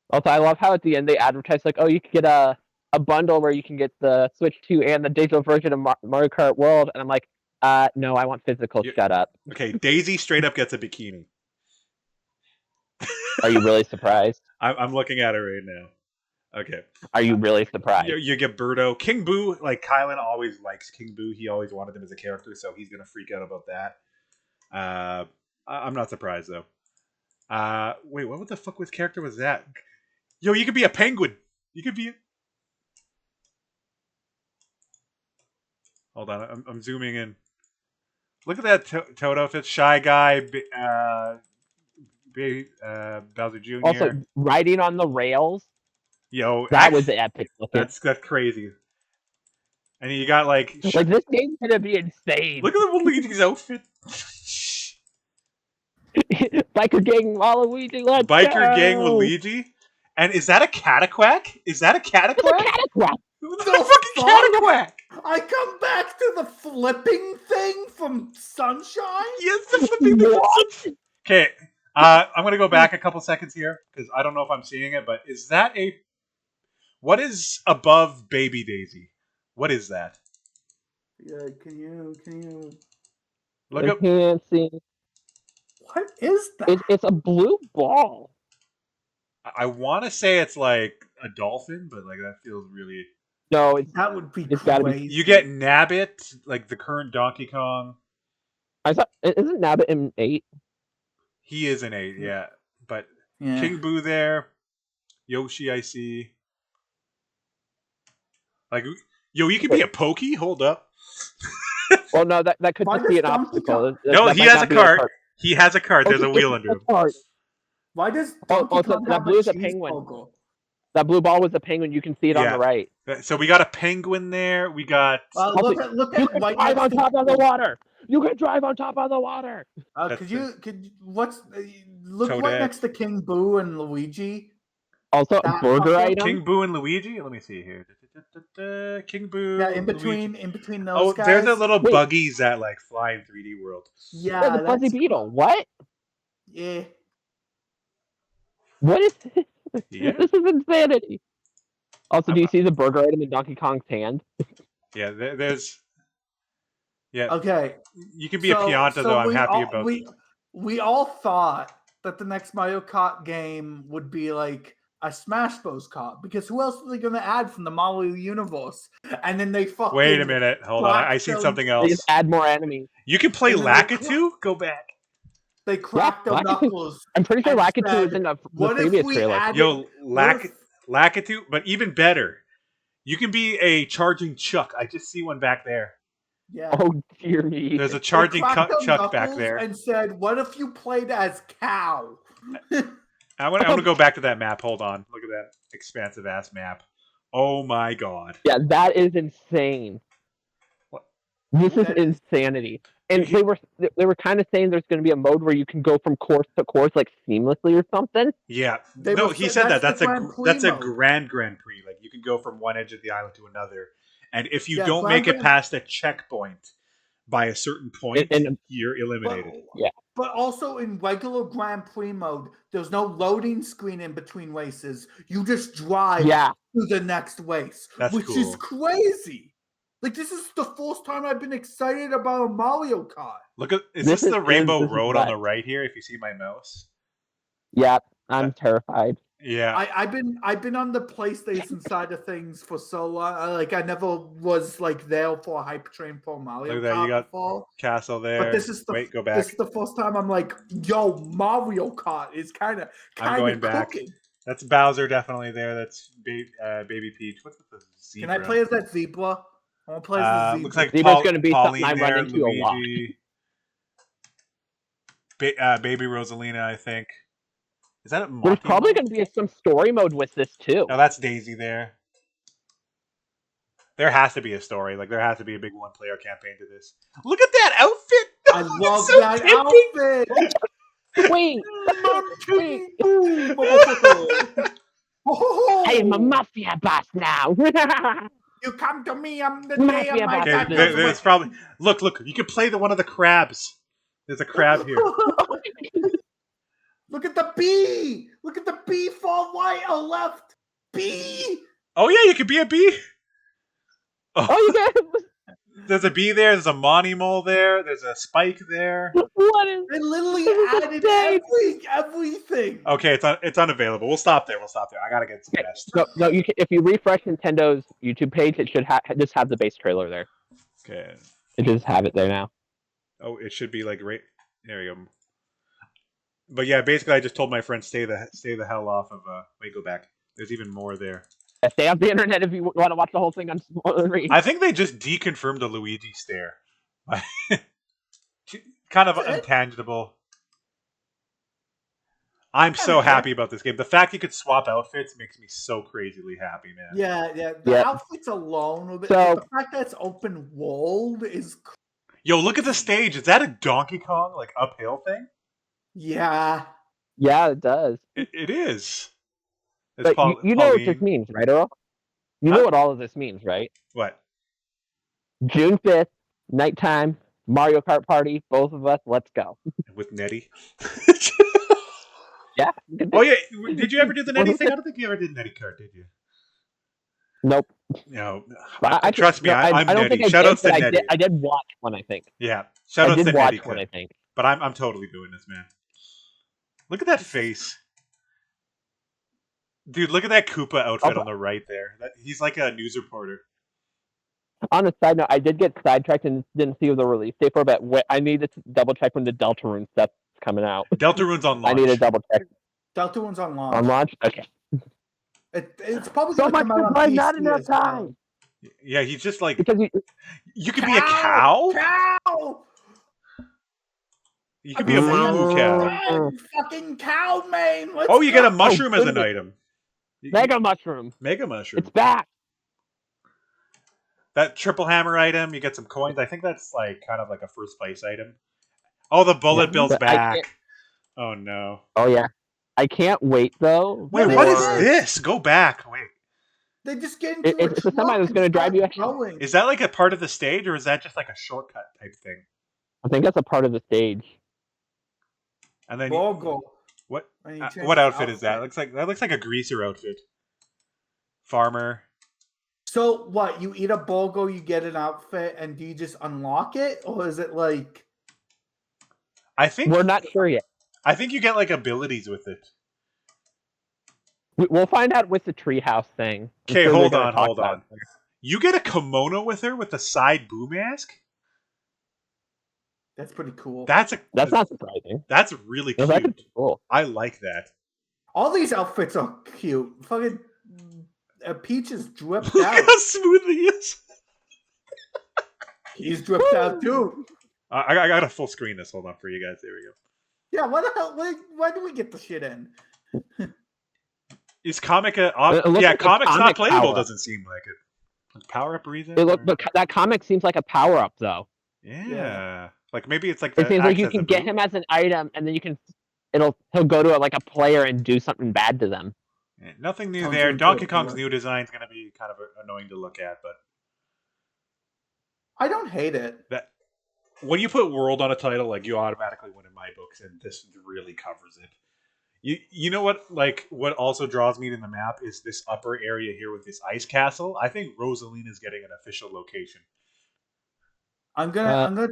Also, I love how at the end they advertise like, oh, you can get a bundle where you can get the Switch 2 and the digital version of Mario Kart World. And I'm like, no, I want physical. Shut up. Okay, Daisy straight up gets a bikini. Are you really surprised? I'm looking at it right now. Okay. Are you really surprised? You get Birdo. King Boo, like, Kylan always likes King Boo. He always wanted him as a character, so he's going to freak out about that. I'm not surprised, though. Wait, what the fuck character was that? Yo, you could be a penguin. You could be... Hold on, I'm zooming in. Look at that Toad outfit. Shy Guy, Bowser Jr. Also, riding on the rails. Yo, that was epic looking. That's crazy. And you got like this game's gonna be insane. Look at Luigi's outfit. Biker gang Waluigi, let's go! Biker gang Luigi. And is that a Cataquack? Is that a Cataquack? Cataquack. Who the fucking Cataquack? I come back to the flipping thing from Sunshine? Yes, the flipping thing. Okay, I'm going to go back a couple seconds here, because I don't know if I'm seeing it, but is that a... What is above Baby Daisy? What is that? Yeah, can you... Look up... I can't see. What is that? It's a blue ball. I want to say it's like a dolphin, but like that feels really... No, that would be crazy. You get Nabbit, like the current Donkey Kong. I thought, isn't Nabbit in 8? He is in 8, yeah. But King Boo there, Yoshi I see. Like, yo, you could be a Pokey? Hold up. Well, no, that could just be an obstacle. No, he has a cart. He has a cart. There's a wheel under him. Why does that blue is a penguin? Logo? That blue ball was a penguin. You can see it on the right. So we got a penguin there. We got. Look at you can drive on top of the water. You can drive on top of the water. Look right next to King Boo and Luigi. Also, a burger item. King Boo and Luigi. Let me see here. King Boo. Yeah, in between those guys. They're the little buggies that like fly in 3D World. Yeah, the fuzzy beetle. What? Yeah. What is this? Yeah. This is insanity. Also, do you see the burger item in Donkey Kong's hand? Yeah, there's. Yeah. Okay. You can be a Pianta, though. I'm happy about. We all thought that the next Mario Kart game would be like a Smash Bros. Card because who else are they going to add from the Mario universe? And then they fucking Wait a minute. Hold on. I seen something else. They just add more enemies. You can play And then Lakitu? Go back. They cracked their knuckles. I'm pretty sure and Lakitu was said, in the "What if previous we trailer." added- Yo, what if- Lakitu, but even better. You can be a charging Chuck. I just see one back there. Yeah. Oh dear me. There's a They charging cracked their Chuck back knuckles there. and said, "What if you played as Cow?" I want to go back to that map. Hold on. Look at that expansive ass map. Oh my god. Yeah, that is insane. What? This is insanity. And they were kind of saying there's going to be a mode where you can go from course to course like seamlessly or something. Yeah. They No, were he saying said that. that's That's the a Grand Prix Grand Prix. Like you can go from one edge of the island to another, and if you Yeah, don't Grand make it Prix- past a checkpoint by a certain point, you're eliminated. Yeah. But also in regular Grand Prix mode, there's no loading screen in between races. You just drive to the next race, That's which is cool. crazy. Like this is the first time I've been excited about a Mario Kart. Look at this the Rainbow Road on the right here? If you see my mouse. Yeah, I'm terrified. Yeah. I've been on the PlayStation side of things for so long. I never was like there for a hype train for Mario Look at that. Kart You got before. Castle there. But this is the Wait, go back. This is the first time I'm like, yo, Mario Kart is kind of I'm going back. cooking. That's Bowser definitely there. That's Baby Peach. What's with the zebra? Can I play as that zebra? I want to play as the zebra. Looks like Zebra's going to be Pauline something I there, run into a lot. Luigi. Baby Rosalina, I think. Is that a There's Monty probably mode? going to be some story mode with this too. No, that's Daisy there. There has to be a story. Like there has to be a big one-player campaign to this. Look at that outfit! I love that outfit. Wait. I am a mafia boss now. You come to me, I'm the day of my Okay, there's probably look. You can play one of the crabs. There's a crab here. Look at the bee. Look at the bee fall right or left. Bee. Oh yeah, you could be a bee. Oh, you can. There's a bee there. There's a Monty Mole there. There's a Spike there. What is? They literally added everything. Okay, it's unavailable. We'll stop there. I gotta get some rest. No. You can, if you refresh Nintendo's YouTube page, it should just have the base trailer there. Okay. It just have it there now. Oh, it should be like right there. You go. But yeah, basically, I just told my friend stay the hell off of. Wait, go back. There's even more there. Stay off the internet if you want to watch the whole thing on screen. I think they just deconfirmed the Luigi stare. Kind of intangible. I'm so happy about this game. The fact you could swap outfits makes me so crazily happy, man. Yeah. The outfits alone, but the fact that it's open world is. Yo, look at the stage. Is that a Donkey Kong like uphill thing? Yeah. Yeah, it does. It is. But you know what this means, right, Earl? You know what all of this means, right? What? June 5th, nighttime, Mario Kart party, both of us, let's go. With Nettie? Yeah. Oh, yeah. Did you ever do the Nettie thing? I don't think you ever did Nettie Kart, did you? Nope. No. Trust me, I'm I don't Nettie. think I Shoutouts did, to Nettie. I did watch one, I think. Yeah. Shoutouts to Nettie. I did watch one, I think. But I'm totally doing this, man. Look at that face. Dude, look at that Koopa outfit on the right there. He's like a news reporter. On a side note, I did get sidetracked and didn't see the release date for it, but I needed to double check when the Deltarune stuff's coming out. Deltarune's on launch. I need to double check. Deltarune's on launch. On launch? Okay. It's probably So going to much come out to on play, PC not enough as well. time. Yeah, he's just like... Because you could be a cow? Cow! You could be a moo cow. Fucking cow, man. Oh, you get a mushroom as an item. Mega Mushroom. Mega Mushroom. It's back. That triple hammer item, you get some coins. I think that's like kind of like a first place item. Oh, the bullet bill's back. Oh no. Oh yeah. I can't wait though. Wait, what is this? Go back. Wait. They just get into it's a semi that's going to drive you. Is that like a part of the stage, or is that just like a shortcut type thing? I think that's a part of the stage. And then Bogo. What outfit is that? That looks like a greaser outfit. Farmer. So what? You eat a Bogo, you get an outfit, and do you just unlock it, or is it like? I think we're not sure yet. I think you get like abilities with it. We'll find out with the treehouse thing. Okay, hold on. You get a kimono with her with the side boo mask? That's pretty cool. That's not surprising. That's really cute. That's cool. I like that. All these outfits are cute. Fucking Peach is dripped Look out. how smooth he is. He's dripped out too. I got a full screen this. Hold on for you guys. There we go. Yeah, why the hell? Why do we get the shit in? Is comic comic's not playable? Doesn't seem like it. Power up reason. But that comic seems like a power up though. Yeah. Like maybe it's like it seems like you can get him as an item, and then he'll go to like a player and do something bad to them. Yeah, nothing new there. Donkey Kong's new design is going to be kind of annoying to look at, but I don't hate it. When you put world on a title, like you automatically win in my books, and this really covers it. You know what? Like what also draws me to the map is this upper area here with this ice castle. I think Rosalina's getting an official location. I'm gonna.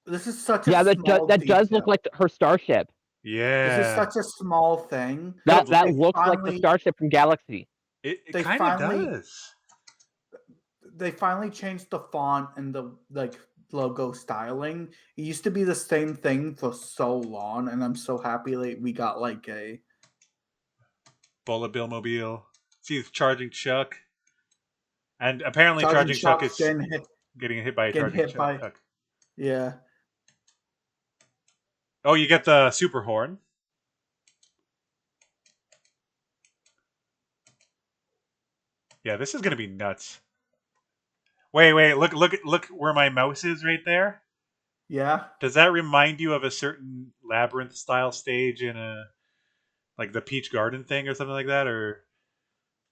This is such a that does look like her starship. Yeah, this is such a small thing. That looks like the starship from Galaxy. It kind of does. They finally changed the font and the logo styling. It used to be the same thing for so long, and I'm so happy we got like a Bullet Bill Mobile. See, it's charging Chuck, and apparently charging Chuck is getting hit by a charging Chuck. Yeah. Oh, you get the super horn. Yeah, this is gonna be nuts. Wait, look where my mouse is right there. Yeah. Does that remind you of a certain labyrinth style stage in like the Peach Garden thing or something like that, or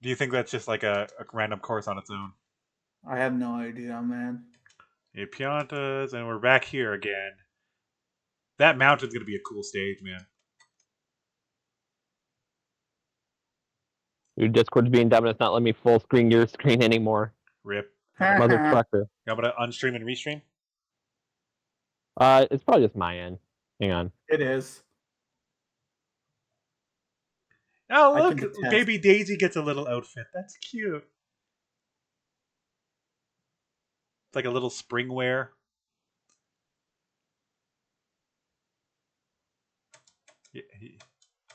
do you think that's just like a random course on its own? I have no idea, man. Yeah, Piantas, and we're back here again. That mountain's gonna be a cool stage, man. Your Discord's being dumb and it's not letting me full screen your screen anymore. Rip. Mother trucker. You want to unstream and restream? It's probably just my end. Hang on. It is. Oh, look! Baby Daisy gets a little outfit. That's cute. It's like a little spring wear. Yeah,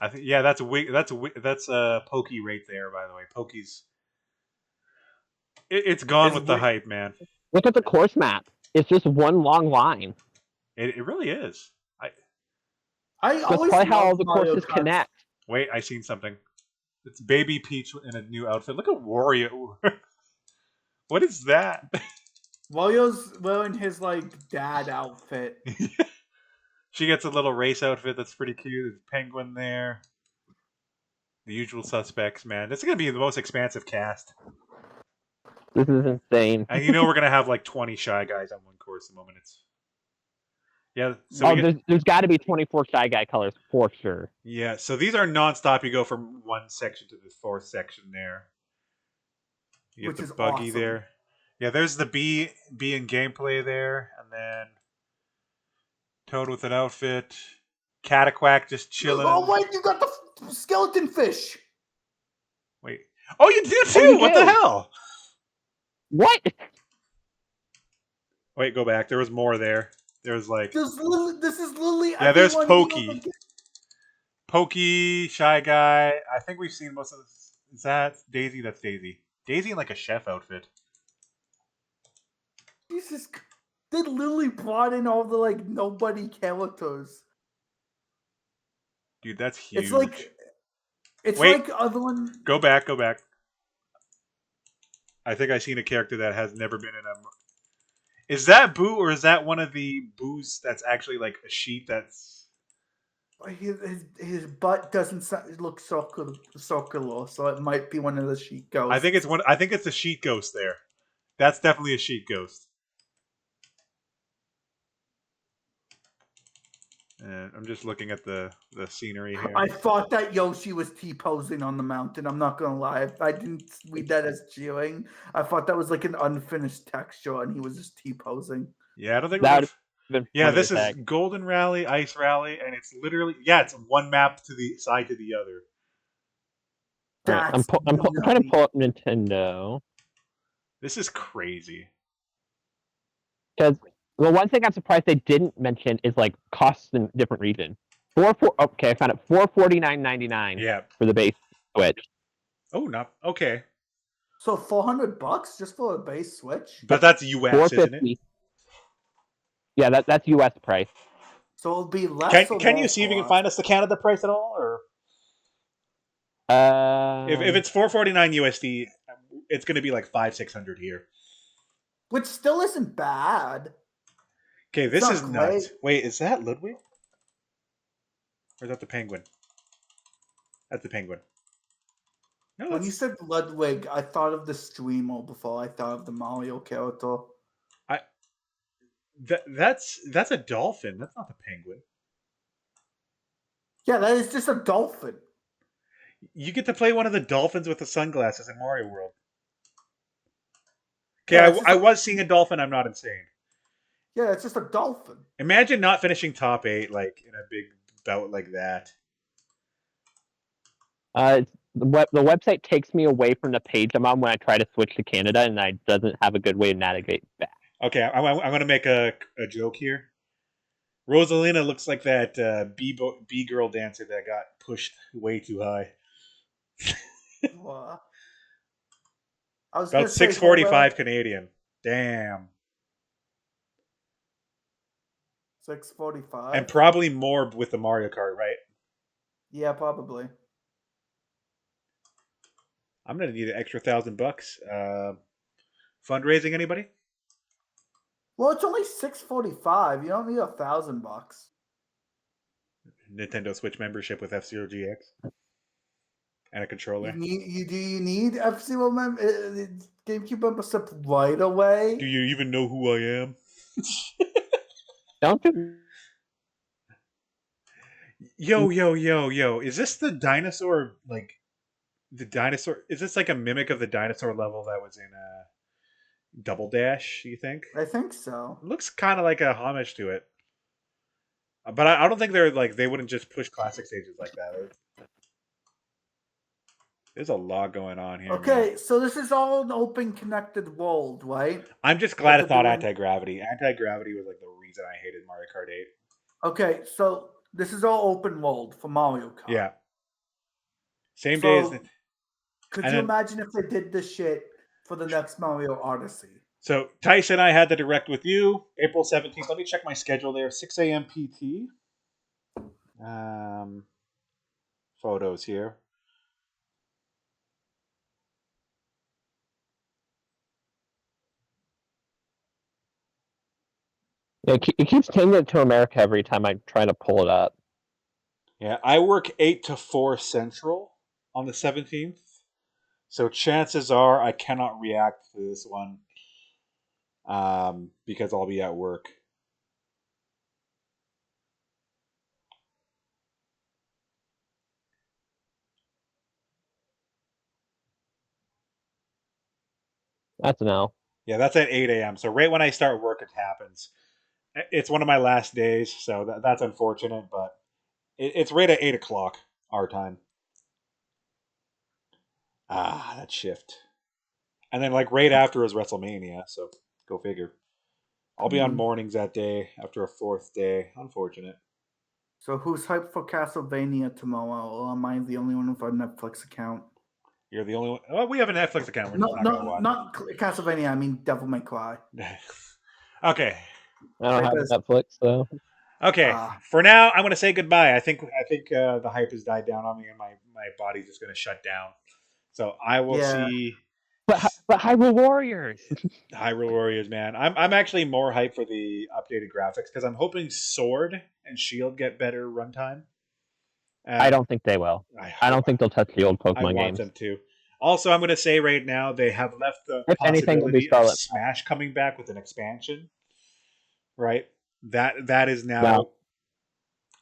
I think that's Pokey right there. By the way, Pokey's. It's gone with the hype, man. Look at the course map. It's just one long line. It really is. I always probably how all the courses connect. Wait, I seen something. It's Baby Peach in a new outfit. Look at Wario. What is that? Wario's wearing his dad outfit. She gets a little race outfit that's pretty cute. There's Penguin there. The usual suspects, man. This is gonna be the most expansive cast. This is insane. And you know we're gonna have 20 Shy Guys on one course the moment it's. Yeah. So there's got to be 24 Shy Guy colors for sure. Yeah. So these are nonstop. You go from one section to the fourth section there. You get the buggy awesome. there. Yeah. There's the bee in gameplay there, and then Toad with an outfit. Cataquack just chilling. Oh wait, you got the skeleton fish. Wait. Oh, you did too. What the hell? What? Wait, go back. There was more there. There's this is literally. Yeah, there's Pokey. Pokey, Shy Guy. I think we've seen most of this. Is that Daisy? That's Daisy. Daisy in a chef outfit. Jesus, they literally brought in all the nobody characters. Dude, that's huge. It's like other one. Go back. I think I've seen a character that has never been in a. Is that Boo, or is that one of the Boos that's actually a sheet that's. His butt doesn't look circular, so it might be one of the sheet ghosts. I think it's a sheet ghost there. That's definitely a sheet ghost. And I'm just looking at the scenery here. I thought that Yoshi was T-posing on the mountain. I'm not gonna lie. I didn't read that as cheering. I thought that was an unfinished texture, and he was just T-posing. Yeah, I don't think that. Yeah, this is Golden Rally, Ice Rally, and it's literally it's one map to the side to the other. Right, I'm trying to pull up Nintendo. This is crazy. Because the one thing I'm surprised they didn't mention is like costs in different regions. Okay, I found it. $449.99. Yeah. For the base Switch. Oh, not okay. So $400 just for a base Switch? But that's US, isn't it? Yeah, that's US price. So it'll be less. Can you see if you can find us the Canada price at all, or if it's $449 USD, it's going to be like $500-$600 here. Which still isn't bad. Okay, this is nuts. Wait, is that Ludwig? Or is that the Penguin? That's the Penguin. No, when you said Ludwig, I thought of the streamer before I thought of the Mario character. That's a dolphin. That's not the Penguin. Yeah, that is just a dolphin. You get to play one of the dolphins with the sunglasses in Mario World. Okay, Yeah, I was seeing a dolphin. I'm not insane. Yeah, it's just a dolphin. Imagine not finishing top 8 like in a big bout like that. The website takes me away from the page I'm on when I try to switch to Canada, and it doesn't have a good way to navigate back. Okay, I'm going to make a joke here. Rosalina looks like that B girl dancer that got pushed way too high. What? I was about $6.45 Canadian. Damn. $6.45. And probably more with the Mario Kart, right? Yeah, probably. I'm gonna need an extra $1,000. Fundraising, anybody? Well, it's only $6.45. You don't need $1,000. Nintendo Switch membership with F-Zero GX and a controller. Do you need F-Zero GameCube membership right away? Do you even know who I am? Don't you? Yo! Is this the dinosaur? Like the dinosaur? Is this like a mimic of the dinosaur level that was in Double Dash? You think? I think so. It looks kind of like a homage to it, but I don't think they're like they wouldn't just push classic stages like that. There's a lot going on here. Okay, man. so this is all an open, connected world, right? I'm just glad it's not anti-gravity. Anti-gravity was like the reason I hated Mario Kart 8. Okay, so this is all open world for Mario Kart. Yeah. Same day as... Could you imagine if they did this shit for the next Mario Odyssey? So, Tyson, I had the direct with you, April 17th. Let me check my schedule there. 6 a.m. PT. Photos here. Yeah, it keeps changing it to America every time I try to pull it up. Yeah, I work 8 to 4 Central on the 17th. So chances are I cannot react to this one because I'll be at work. That's an L. Yeah, that's at 8 a.m. So right when I start work, it happens. It's one of my last days, so that's unfortunate, but it's right at 8 o'clock our time. That shift. And then like right after is WrestleMania, so go figure. I'll be on mornings that day after a 4th day. Unfortunate. So who's hyped for Castlevania tomorrow? Or am I the only one with a Netflix account? You're the only one. Oh, we have a Netflix account. We're not gonna watch. Not Castlevania. I mean Devil May Cry. Okay. I don't have Netflix, though. Okay. For now, I'm going to say goodbye. I think the hype has died down on me, and my body's just going to shut down. So I will see. But Hyrule Warriors. Hyrule Warriors, man. I'm actually more hyped for the updated graphics because I'm hoping Sword and Shield get better runtime. I don't think they will. I don't think they'll touch the old Pokemon games. I want them to. Also, I'm going to say right now they have left the if anything, possibility of Smash coming back with an expansion. Right? That is now. No.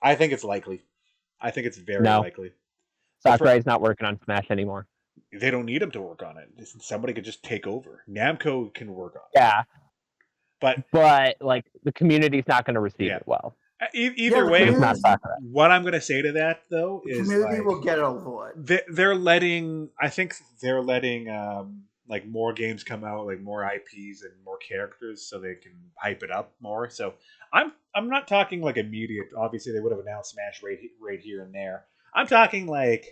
I think it's likely. I think it's very likely. Sakurai's not working on Smash anymore. They don't need him to work on it. Somebody could just take over. Namco can work on it. Yeah. But like the community's not going to receive it well. Either way, community, what I'm going to say to that though the is community like will get over it. they're letting. I think they're letting like more games come out, like more IPs and more characters, so they can hype it up more. So I'm not talking like immediate. Obviously, they would have announced Smash right here and there. I'm talking like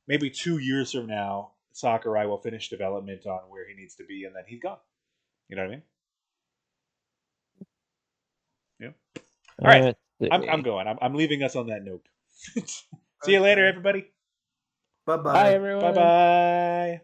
maybe 2 years from now, Sakurai will finish development on where he needs to be, and then he's gone. You know what I mean? Yeah. All right. I'm going. I'm leaving us on that note. See you later, everybody. Bye-bye. Bye, everyone. Bye bye.